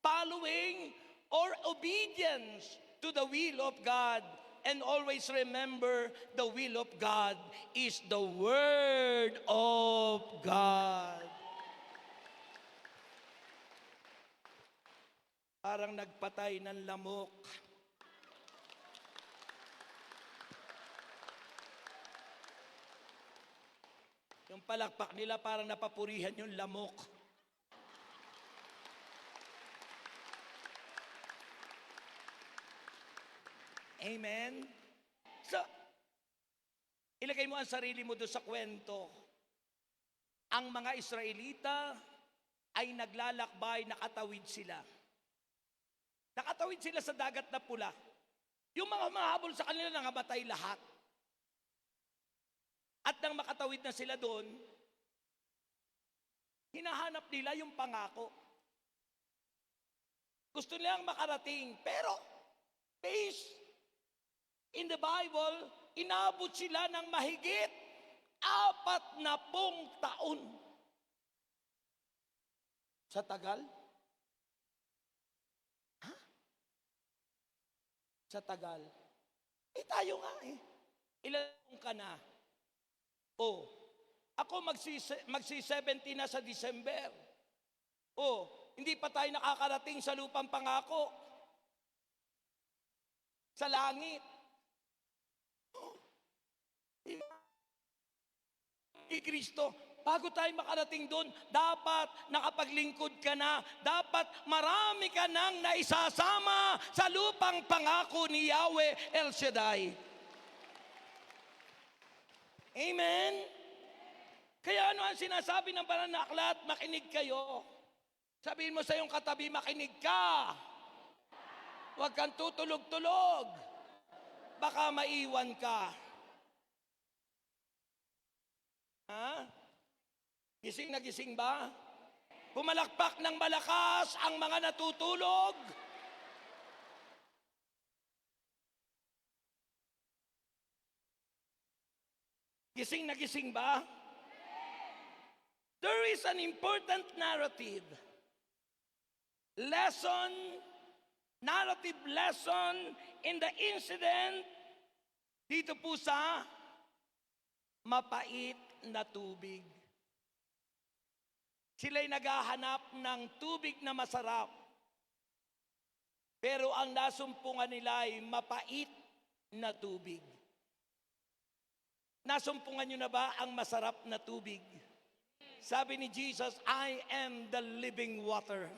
Following or obedience to the will of God. And always remember, the will of God is the Word of God. Parang nagpatay ng lamok. Yung palakpak nila parang napapurihan yung lamok. Amen? So, ilagay mo ang sarili mo doon sa kwento. Ang mga Israelita ay naglalakbay, nakatawid sila. Nakatawid sila sa dagat na pula. Yung mga mahabol sa kanila nangamatay lahat. At nang makatawid na sila doon, hinahanap nila yung pangako. Gusto nilang makarating, pero based in the Bible, inabot sila ng mahigit 40 taon. Sa tagal? Sa tagal. Tayo nga eh. Ilan taon ka na? Ako magsi-70 na sa December. Hindi pa tayo nakakarating sa lupang pangako. Sa langit. Kristo, bago tayo makarating doon, dapat nakapaglingkod ka na. Dapat marami ka nang naisasama sa lupang pangako ni Yahweh El Shaddai. Amen? Kaya ano ang sinasabi ng banal na aklat? Makinig kayo. Sabihin mo sa iyong katabi, makinig ka. Huwag kang tutulog-tulog. Baka maiwan ka. Gising na gising ba? Pumalakpak ng malakas ang mga natutulog. Gising na gising ba? There is an important narrative. Narrative lesson in the incident dito po sa mapait na tubig. Sila'y naghahanap ng tubig na masarap. Pero ang nasumpungan nila ay mapait na tubig. Nasumpungan nyo na ba ang masarap na tubig? Sabi ni Jesus, I am the living water.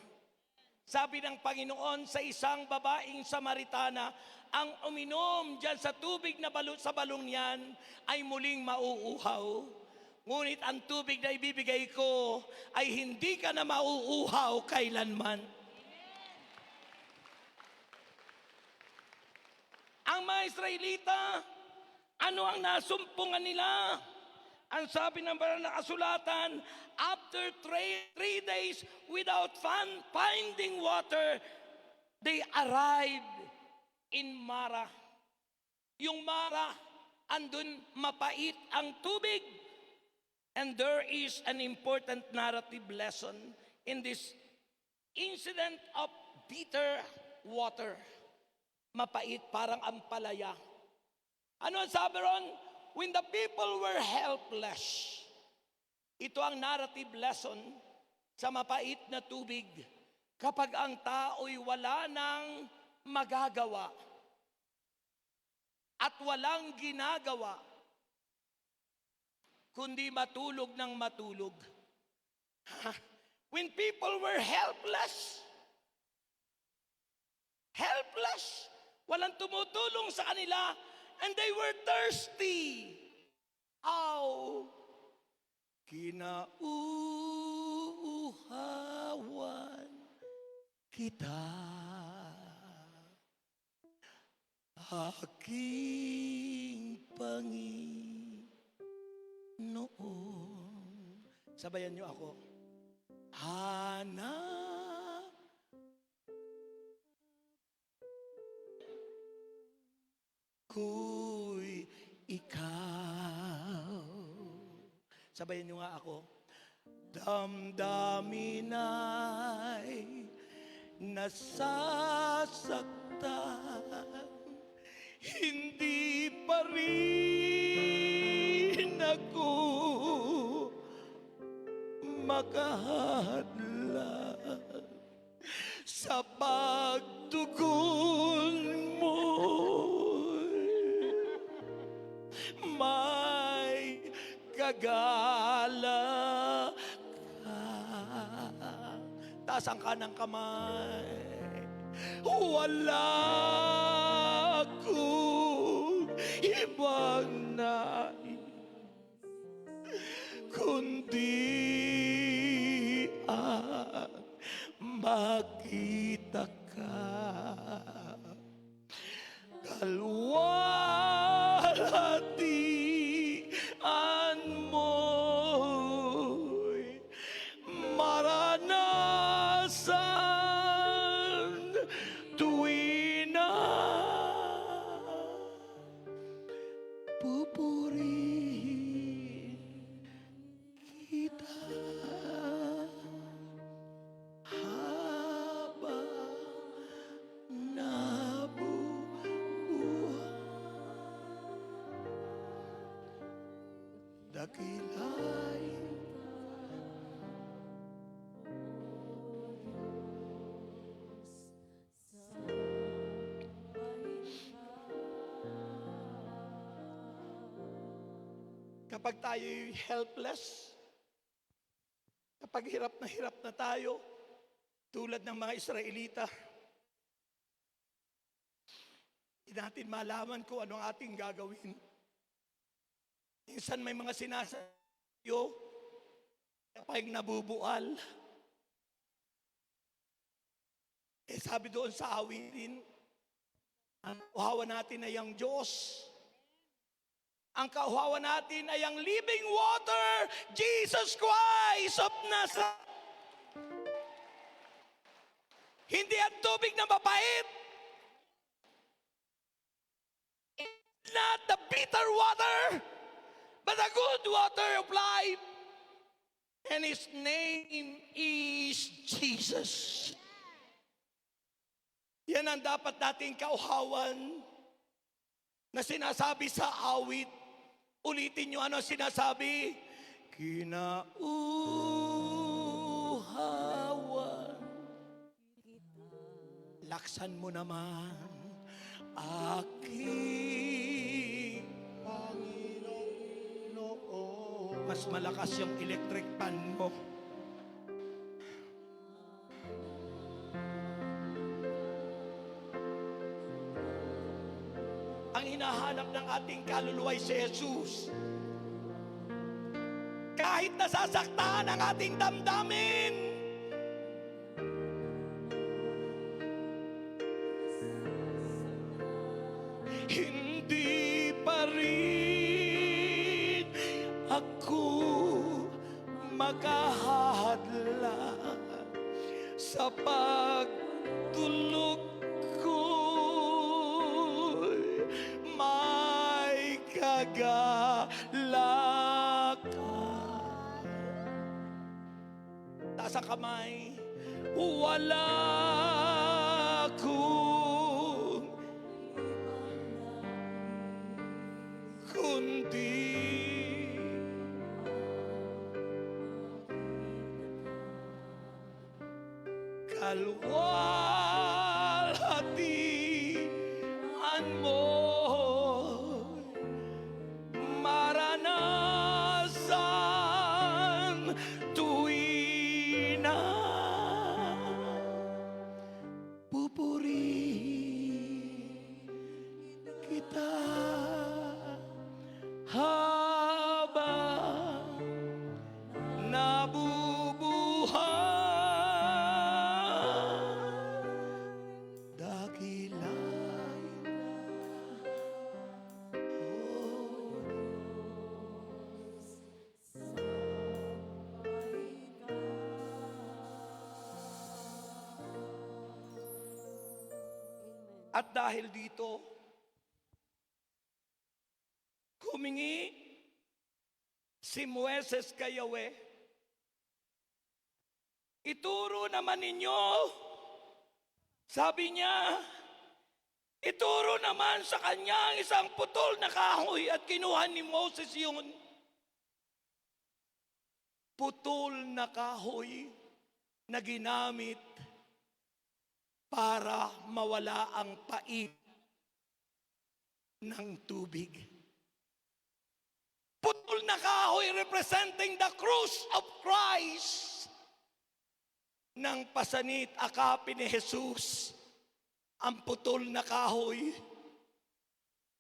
Sabi ng Panginoon sa isang babaeng Samaritana, ang uminom dyan sa tubig na sa balong niyan ay muling mauuhaw. Ngunit ang tubig na ibibigay ko ay hindi ka na mauuhaw kailanman. Ang mga Israelita, ano ang nasumpungan nila? Ang sabi ng banal na kasulatan, after three days without finding water, they arrived in Mara. Yung Mara, andun mapait ang tubig. And there is an important narrative lesson in this incident of bitter water. Mapait, parang ampalaya. Ano ang sabi ron? When the people were helpless. Ito ang narrative lesson sa mapait na tubig. Kapag ang tao'y wala nang magagawa at walang ginagawa, kundi matulog ng matulog. When people were helpless, walang tumutulong sa kanila, and they were thirsty. How? Kinauuhawan kita, aking Panginoon. Sabayan niyo ako. Hanap ko'y ikaw. Sabayan niyo nga ako. Damdamin ay nasasaktan, hindi pa rin ako makahadlang sa pagtugon mo. May kagala ka. Taas ang kanang kamay. Wala akong ibang nais kundi ang makita ka. Kalwalhatian mo'y maranasan tuwi na pupurihin kita habang dakilay kapag tayo'y helpless, kapag hirap na tayo, tulad ng mga Israelita, hindi natin malaman kung ano ang ating gagawin. Minsan may mga sinasayo, kapag nabubual. Sabi doon sa awitin, ang kauhawa natin ay ang Diyos. Ang kauhawa natin ay ang living water, Jesus Christ of Nazareth. Hindi ang tubig na mapait. It's not the bitter water. but the good water of life. And His name is Jesus. Yan ang dapat nating kauhawan na sinasabi sa awit. Ulitin nyo ano sinasabi? Kinauhawan. Laksan mo naman aking Panginoong noon. mas malakas yung electric fan mo. Ang hinahanap ng ating kaluluwa ay si Jesus. Kahit nasasaktan ang ating damdamin, hindi pa rin ako makahadla sa pagtulog ko'y may kagalakan. Taas ang kamay, wala akong kundi kalwalhatian mo maranasan tuwina pupurihin kita habang nabubuhay. Dakilain At dahil dito, humingi si Moises kay Yahweh, ituro naman ninyo. Sabi niya, ituro naman sa kanya ang isang putol na kahoy at kinuha ni Moses yun. Putol na kahoy na ginamit para mawala ang pait ng tubig. Putol na kahoy representing the cross of Christ. Nang pasanit akapin ni Jesus, ang putol na kahoy,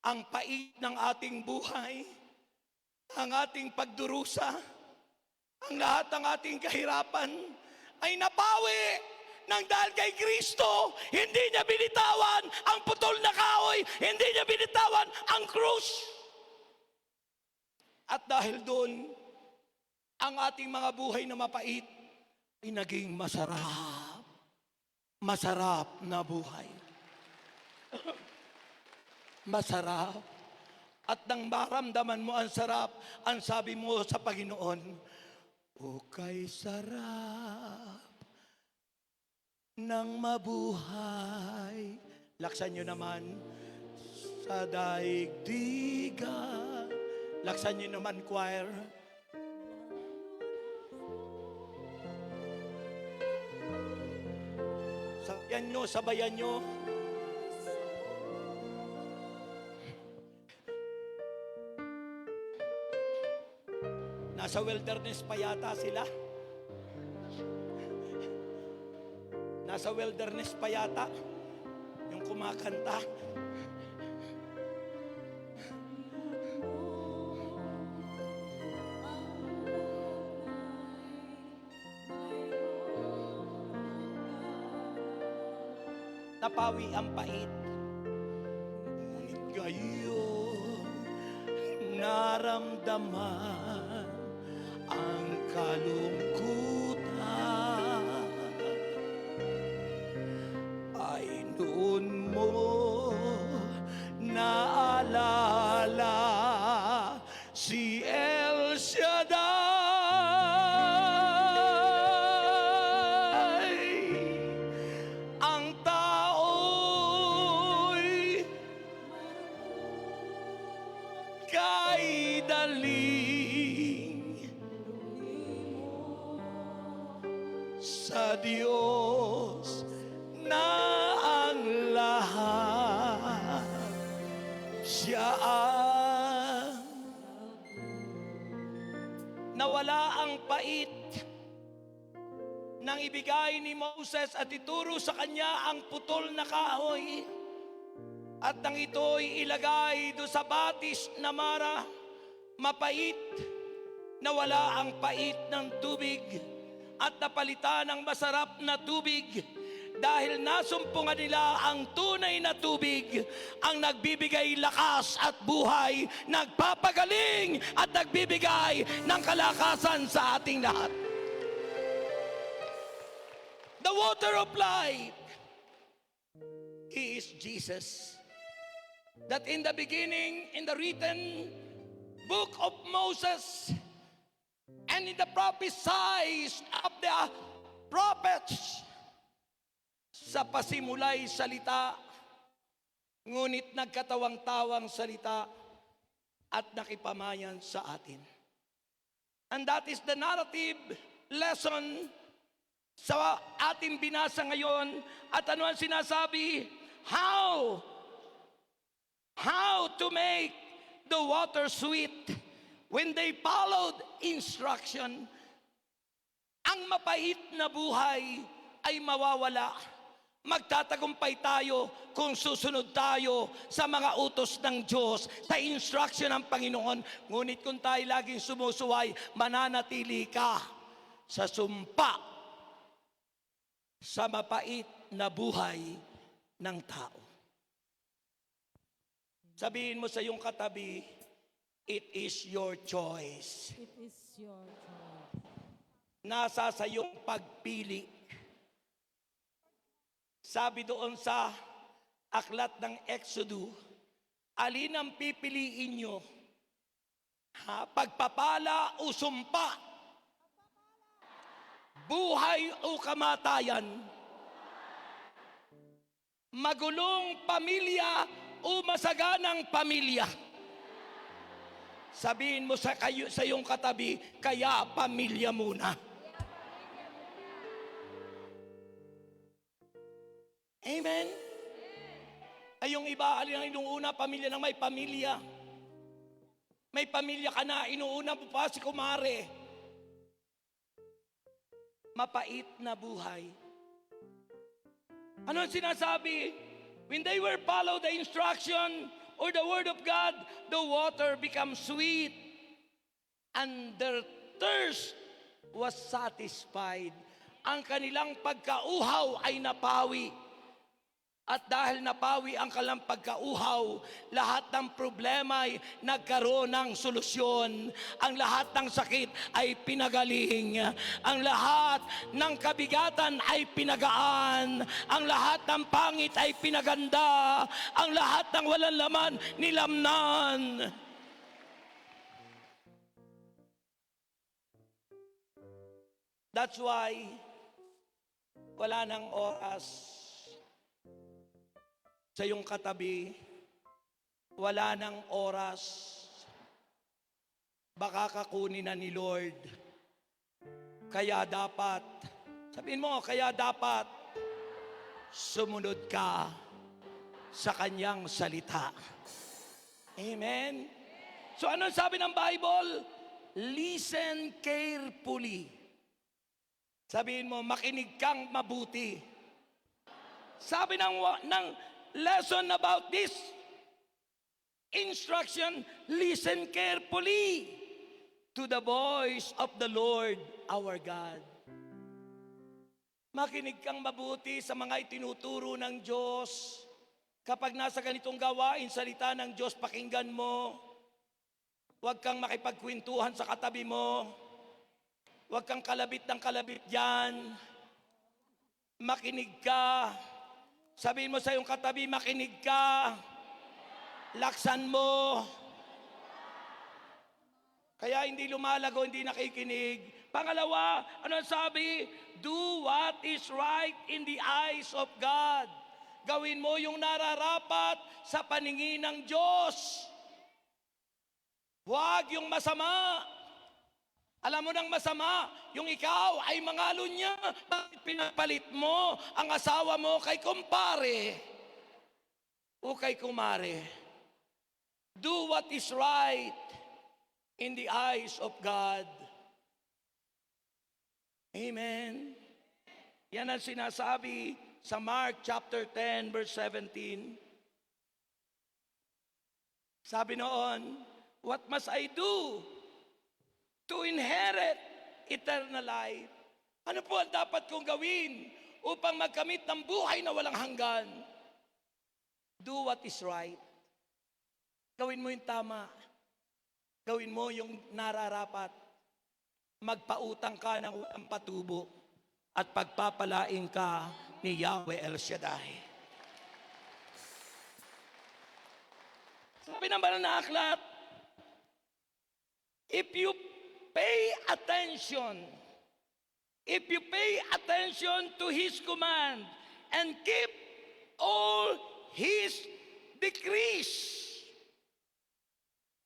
ang pait ng ating buhay, ang ating pagdurusa, ang lahat ng ating kahirapan ay napawi. Nang dahil kay Kristo, hindi niya binitawan ang putol na kahoy, hindi niya binitawan ang krus. At dahil doon, ang ating mga buhay na mapait ay naging masarap. Masarap na buhay. Masarap. At nang maramdaman mo ang sarap, ang sabi mo sa Panginoon, o kay sarap ng mabuhay. Laksan nyo naman sa daigdigan. Laksan nyo naman, choir. Sabayan nyo, sabayan nyo. Nasa wilderness pa yata sila. Nasa wilderness pa yata yung kumakanta. Napawi ang pait. Ngunit gayon naramdaman ang kalungkutan. Ay noon mo naalala si sa Diyos na ang lahat. Siya ang nawala ang pait nang ibigay ni Moses at ituro sa kanya ang putol na kahoy. At nang ito'y ilagay do sa batis na mara, mapait, nawala ang pait ng tubig at napalitan ng masarap na tubig dahil nasumpungan nila ang tunay na tubig, ang nagbibigay lakas at buhay, nagpapagaling at nagbibigay ng kalakasan sa ating lahat. The water of life, He is Jesus. That in the beginning, in the written book of Moses, and in the prophesies of the prophets, sa pasimulay salita, ngunit nagkatawang-tawang salita at nakipamayan sa atin. And that is the narrative lesson sa ating binasa ngayon. At ano ang sinasabi? How to make the water sweet when they followed instruction. Ang mapait na buhay ay mawawala. Magtatagumpay tayo kung susunod tayo sa mga utos ng Diyos, sa instruction ng Panginoon. Ngunit kung tayo laging sumusuway, mananatili ka sa sumpa sa mapait na buhay ng tao. Sabihin mo sa iyong katabi, it is your choice. It is your choice. Nasa sa iyong pagpili. Sabi doon sa aklat ng Exodo, alin ang pipiliin nyo? Pagpapala o sumpa? Buhay o kamatayan? Magulong pamilya o masaganang pamilya? Sabihin mo sa iyong katabi, kaya pamilya muna. Amen? Ay yung iba, alin ang inuuna, pamilya ng may pamilya. May pamilya ka na, inuuna mo pa si kumare. Mapait na buhay. Ano ang sinasabi? When they were follow the instruction or the word of God, the water becomes sweet and their thirst was satisfied. Ang kanilang pagkauhaw ay napawi. At dahil napawi ang kanilang pagkauhaw, lahat ng problema ay nagkaroon ng solusyon. Ang lahat ng sakit ay pinagaling. Ang lahat ng kabigatan ay pinagaan. Ang lahat ng pangit ay pinaganda. Ang lahat ng walang laman nilamnan. That's why wala nang oras sa iyong katabi, wala nang oras. Baka kakunin na ni Lord. Kaya dapat, sabihin mo, kaya dapat sumunod ka sa kanyang salita. Amen? So ano sabi ng Bible? Listen carefully. Sabihin mo, makinig kang mabuti. Sabi ng lesson about this instruction, listen carefully to the voice of the Lord our God. Makinig kang mabuti sa mga itinuturo ng Diyos. Kapag nasa ganitong gawain, salita ng Diyos, pakinggan mo. Huwag kang makipagkwentuhan sa katabi mo. Huwag kang kalabit ng kalabit dyan. Makinig ka. Sabihin mo sa iyong katabi, makinig ka. Laksan mo. Kaya hindi lumalago, hindi nakikinig. Pangalawa, ano sabi? Do what is right in the eyes of God. Gawin mo yung nararapat sa paningin ng Diyos. Huwag yung masama. Alam mo nang masama, yung ikaw ay mangalo niya. Bakit pinapalit mo ang asawa mo kay kumpare o kay kumare? Do what is right in the eyes of God. Amen. Yan ang sinasabi sa Mark chapter 10 verse 17. Sabi noon, what must I do to inherit eternal life? Ano po ang dapat kong gawin upang magkamit ng buhay na walang hanggan? Do what is right. Gawin mo yung tama. Gawin mo yung nararapat. Magpautang ka ng walang patubo at pagpapalain ka ni Yahweh El Shaddai. Sabi ng banal na aklat, if you pay attention to His command and keep all His decrees.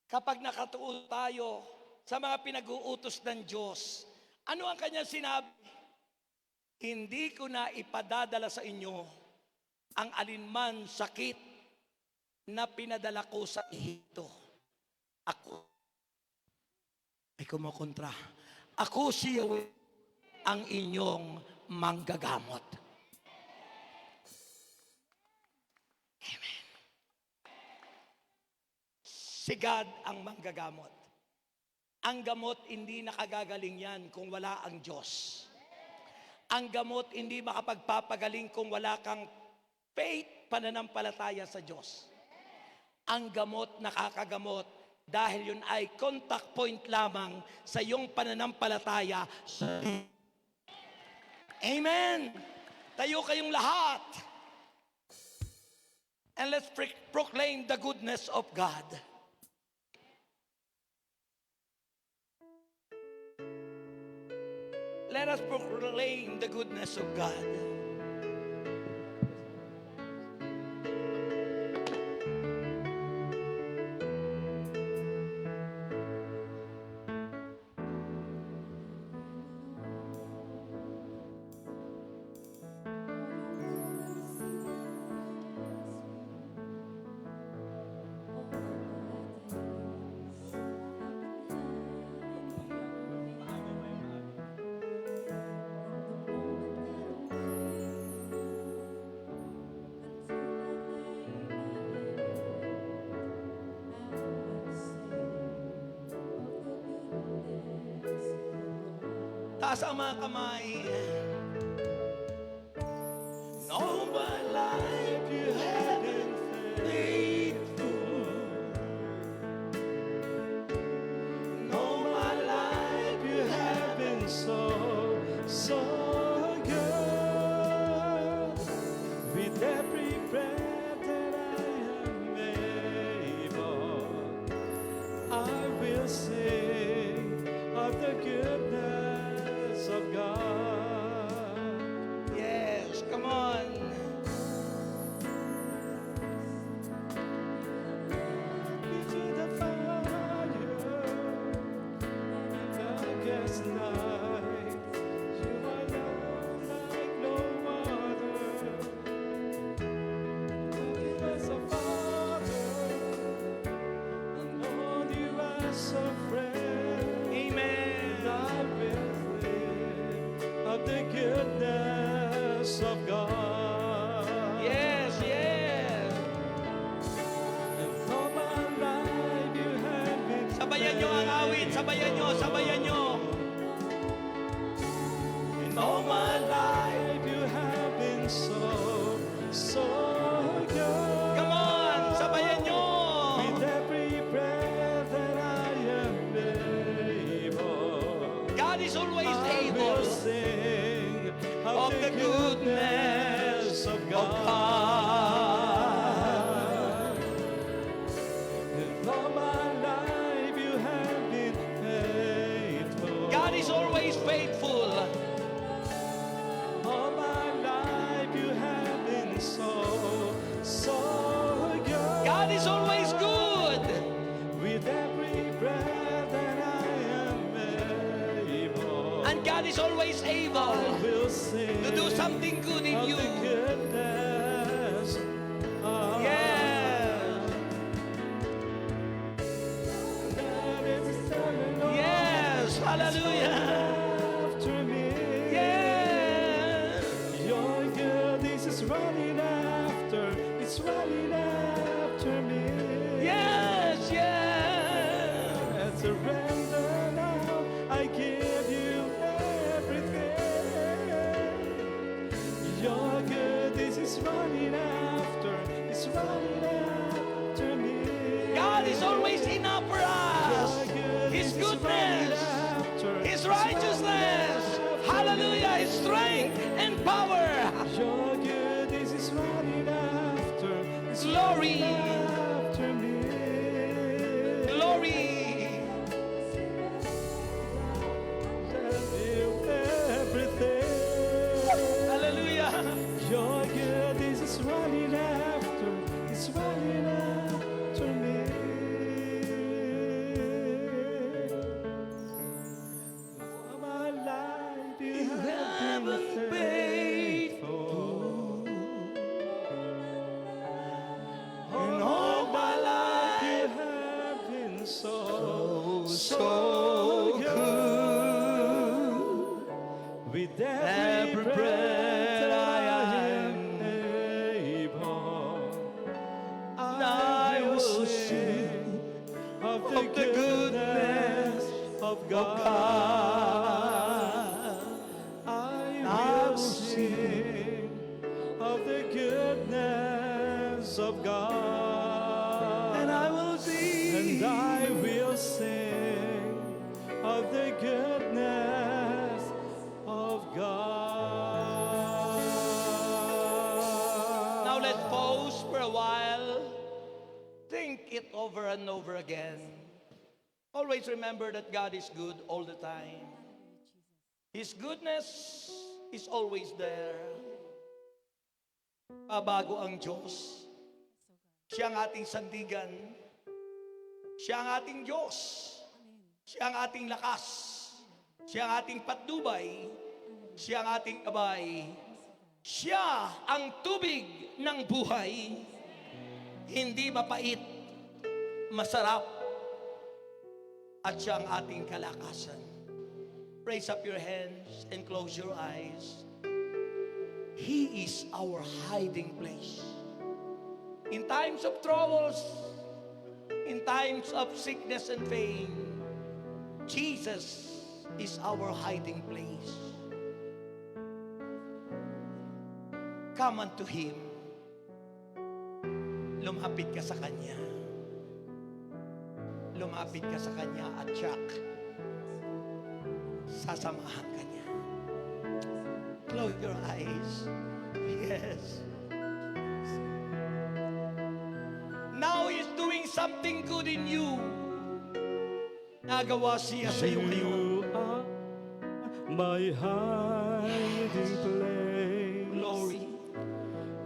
Kapag nakatuon tayo sa mga pinag-uutos ng Diyos, ano ang kanyang sinabi? Hindi ko na ipadadala sa inyo ang alinman sakit na pinadala ko sa Ehipto. Ako ay kumukontra. Ako si Yahweh, ang inyong manggagamot. Amen. Si God ang manggagamot. Ang gamot hindi nakagagaling yan kung wala ang Diyos. Ang gamot hindi makapagpapagaling kung wala kang faith, pananampalataya sa Diyos. Ang gamot nakakagamot dahil yun ay contact point lamang sa iyong pananampalataya sa Amen! Tayo kayong lahat. And let's proclaim the goodness of God. Let us proclaim the goodness of God. Taas ang mga kamay. All my life you have been faithful. All my life you have been so good. With every breath that I am able, I will sing of the goodness of God. Yes, come on. Into the fire, darkest night, you are love like no other. You as a father, and Lord, you as a friend. Amen. I will live of the goodness of God. Yes, yes. And all my life you have been sabayan nyo ang awit, sabayan nyo, sabayan nyo. In all my life you have been so good. Come on, sabayan nyo. With every breath that I am able, God is always I able will sing of the goodness of of God. And all my life you have been faithful. God is always faithful. All my life you have been so good. God is always good. With every breath that I am God is always able will sing to do something good in of you. the goodness of Yes. Yes. Hallelujah. after me. Yes. Your goodness is running after, it's running after me. Yes. Yes. I surrender now, I give you everything. Your goodness is running after, it's running after me. God is always enough for us. His goodness, His righteousness, hallelujah, His strength and power. Your goodness is running after, it's Glory. running after me. Glory. Give you everything. Hallelujah. Your goodness is running after, it's running after me. All my life you have been faithful. And all my life you have been so good. With every breath that I am able, I will sing of the goodness of God. I will sing of the goodness of God. And I will sing of the goodness of God. Now let's pause for a while. Think it over and over again. Always remember that God is good all the time. His goodness is always there. Bago ang Diyos. Siya ang ating sandigan. Siya ang ating Diyos. Siya ang ating lakas. Siya ang ating patnubay. Siya ang ating gabay. Siya ang tubig ng buhay. Hindi mapait, masarap, at siya ang ating kalakasan. Raise up your hands and close your eyes. He is our hiding place. In times of troubles, in times of sickness and pain, Jesus is our hiding place. Come unto Him. Lumapit ka sa Kanya. Lumapit ka sa Kanya at siyak. Sasamahan ka niya. Close your eyes. Yes. Now He's doing something good in you. Nagawa siya sa iyo ngayon. You are my hiding place. Glory.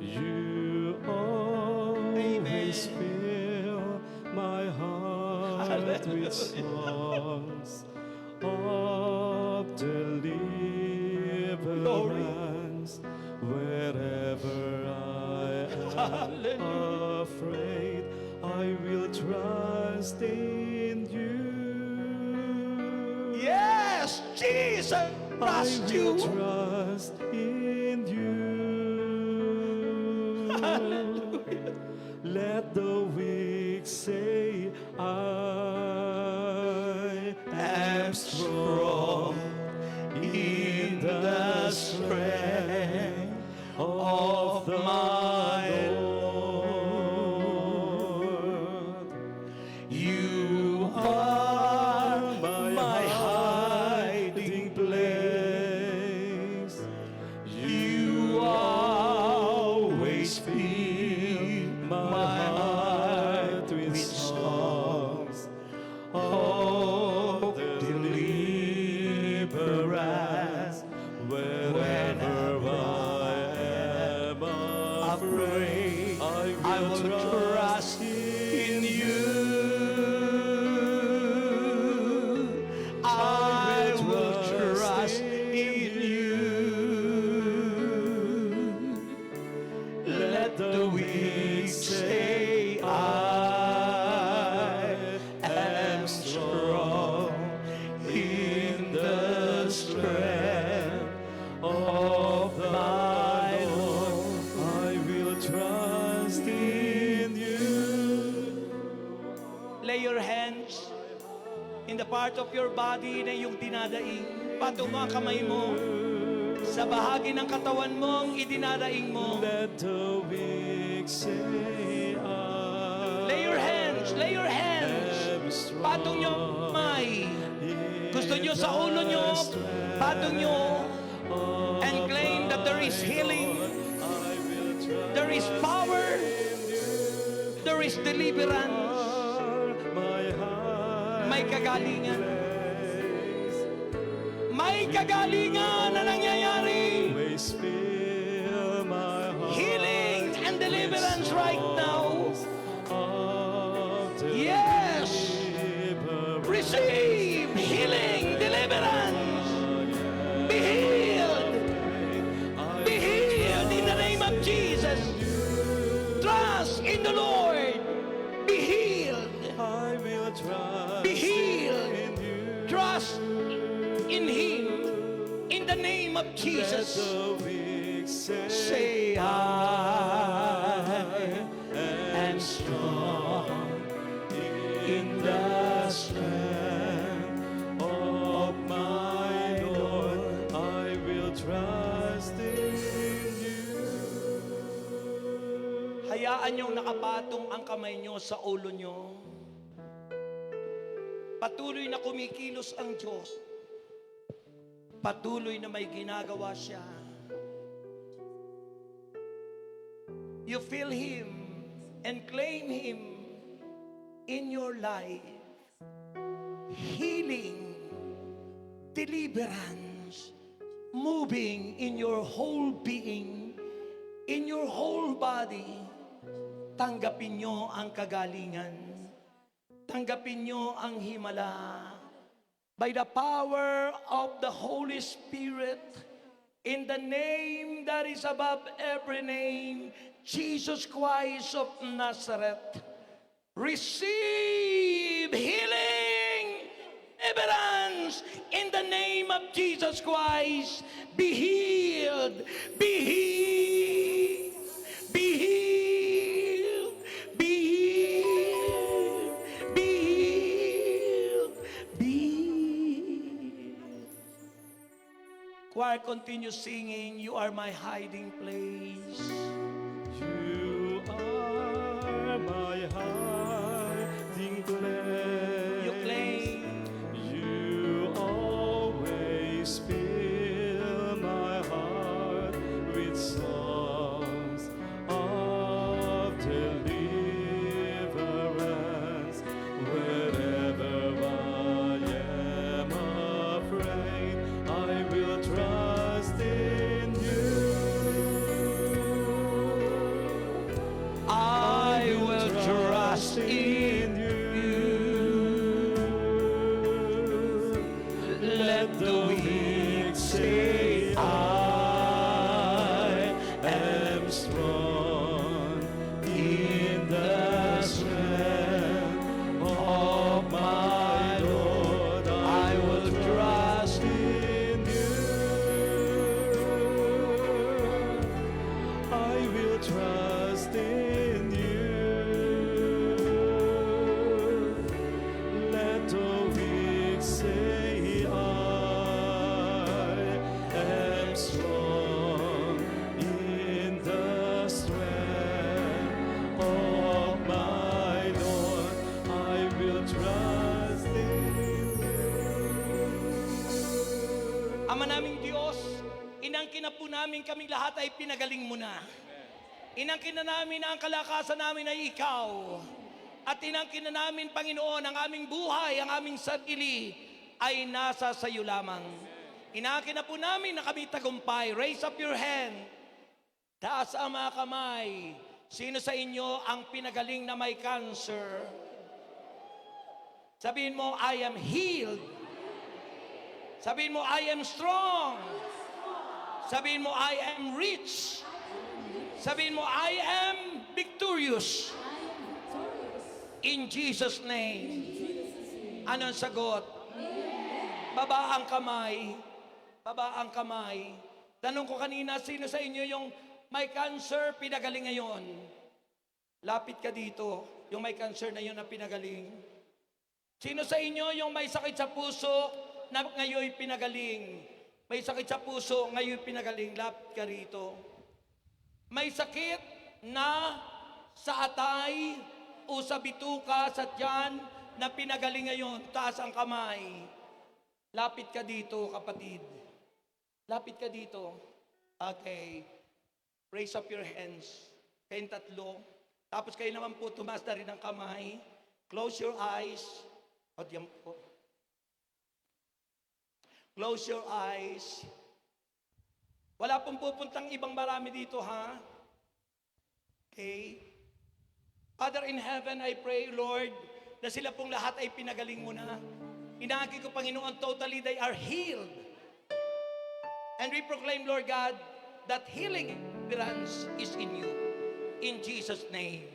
You always fill my heart with songs of deliverance. Wherever I am afraid, I will trust in you. Yes, Jesus, I trust will you. trust in you. Hallelujah. Let the weak say, I am strong in the strength of my Lord. You are my hiding place. You always fill my heart with songs of deliverance. Wherever I am part of your body na iyong dinadaing. Patong mo ang kamay mo sa bahagi ng katawan mong idinadaing mo. Let the weak say Lay your hands, lay your I hands. am strong. Patong nyo ang kamay. Gusto nyo sa ulo nyo, patong nyo. And claim that there is healing, I will trust there is power, there is deliverance, my heart. may kagalingan. May kagalingan na nangyayari. Always fill my heart. Healing and deliverance right now. Of Yes! deliverance. Receive healing, deliverance. Be healed. Be healed in the name of Jesus. Trust in the Lord. Be healed. I will trust Be healed. in you. Trust in Him. In the name of Let Jesus. the weak Say, say I am strong in the strength of my Lord. I will trust in you. hayaan niyong nakapatong ang kamay niyo sa ulo niyo. Patuloy na kumikilos ang Diyos. Patuloy na may ginagawa siya. You feel Him and claim Him in your life. Healing, deliverance, moving in your whole being, in your whole body. Tanggapin nyo ang kagalingan. Tanggapin nyo ang himala. By the power of the Holy Spirit, in the name that is above every name, Jesus Christ of Nazareth, receive healing, deliverance, in the name of Jesus Christ. Be healed, be healed, be healed, be healed, be healed, be healed. Choir, continue singing, you are my hiding place. You are my hiding place. You claim, You always fill my heart with songs of deliverance. Wherever I am afraid, I will trust in you. I will trust in you. Let the weak say, I am strong in the strength of my Lord. I will trust in you. I will trust in you. Let the weak say, I am strong in the strength of my Lord. I will trust in you. Ama naming Diyos, inangkin na po namin kaming lahat ay pinagaling mo na. Inangkin na namin na ang kalakasan namin ay ikaw. At inangkin na namin, Panginoon, ang aming buhay, ang aming sarili ay nasa sa iyo lamang. Inangkin na po namin na kami tagumpay. Raise up your hand. Taas ang mga kamay. Sino sa inyo ang pinagaling na may cancer? Sabihin mo, I am healed. Sabihin mo, I am strong. Sabihin mo, I am rich. Sabihin mo, I am victorious. In Jesus' name. Ano ang sagot? Baba ang kamay. Baba ang kamay. Tanong ko kanina, sino sa inyo yung may cancer, pinagaling ngayon? Lapit ka dito. Yung may cancer na yun na pinagaling. Sino sa inyo yung may sakit sa puso na ngayon pinagaling? May sakit sa puso, ngayon pinagaling. Lapit ka rito. May sakit na sa atay o sa bituka, sa tiyan, na pinagaling ngayon. Taas ang kamay. Lapit ka dito, kapatid. Lapit ka dito. Okay. Raise up your hands. Kayong tatlo. Tapos kayo naman po, tumaas na rin ang kamay. Close your eyes. O, diyan po. Close your eyes. Wala pong pupuntang ibang marami dito, ha? Okay? Father in heaven, I pray, Lord, na sila pong lahat ay pinagaling mo na. Inaagi ko, Panginoon, totally they are healed. And we proclaim, Lord God, that healing deliverance is in you. In Jesus' name.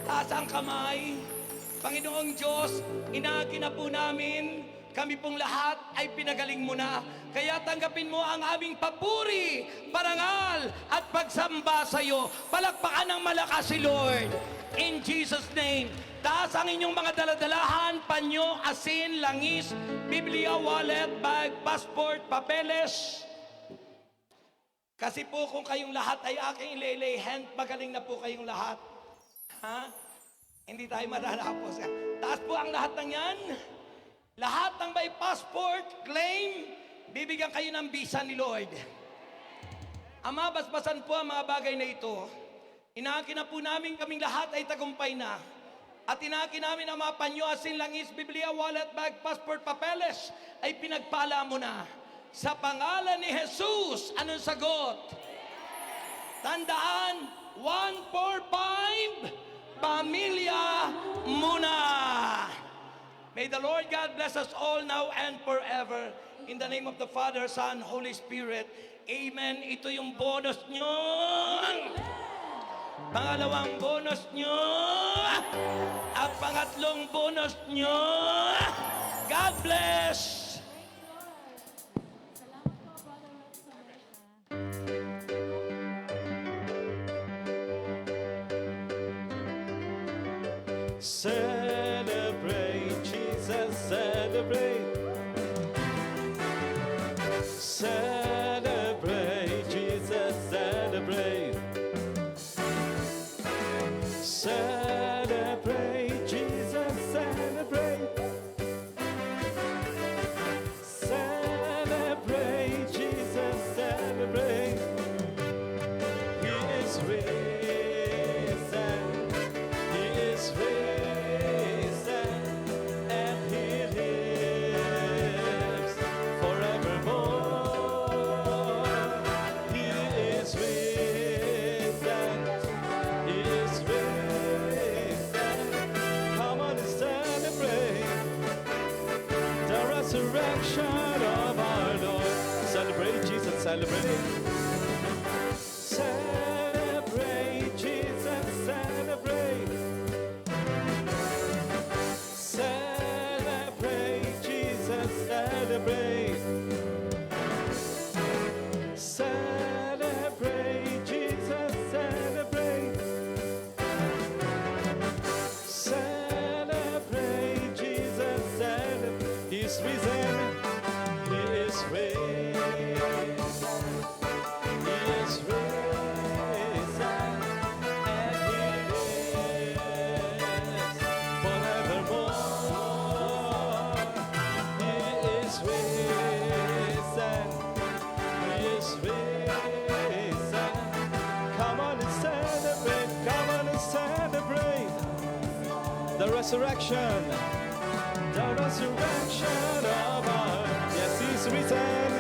Taas ang kamay. Panginoong Diyos, inaagi na po namin, kami pong lahat ay pinagaling mo na. Kaya tanggapin mo ang aming papuri, parangal, at pagsamba sa iyo. Palakpakan ng malakas si Lord. In Jesus' name. Taas ang inyong mga daladalahan, panyo, asin, langis, Biblia, wallet, bag, passport, papeles. Kasi po kung kayong lahat ay aking ilay hand, magaling na po kayong lahat. Ha? Hindi tayo matatapos. Taas po ang lahat ng yan. Lahat ng may passport, claim, bibigyan kayo ng visa ni Lord. Ama, basbasan po ang mga bagay na ito. Inaaki na po namin kaming lahat ay tagumpay na. At inaaki namin ang mga panyo, asin, langis, Biblia, wallet, bag, passport, papeles ay pinagpala mo na. Sa pangalan ni Jesus, anong sagot? Tandaan, 145, pamilya muna. May the Lord God bless us all now and forever. In the name of the Father, Son, Holy Spirit. Amen. Ito yung bonus nyo. Pangalawang bonus nyo. At pangatlong bonus nyo. God bless. Salamat po, Brother Rex Samesa. Celebrate, Jesus, celebrate. Celebrate, Jesus, celebrate. Celebrate, Jesus, celebrate. Celebrate, Jesus, celebrate. He is risen. He is risen, and He lives forevermore. He is risen. He is risen. Come on and celebrate the resurrection of our Lord. Celebrate Jesus, celebrate. Celebrate Jesus, celebrate. Celebrate Jesus, celebrate. Celebrate Jesus, celebrate. Celebrate Jesus, celebrate. He's risen. He is risen. He is risen, and He lives forevermore. He is risen. He is risen. Come on and celebrate. Come on and celebrate the resurrection. The resurrection of our. Yes, He's risen.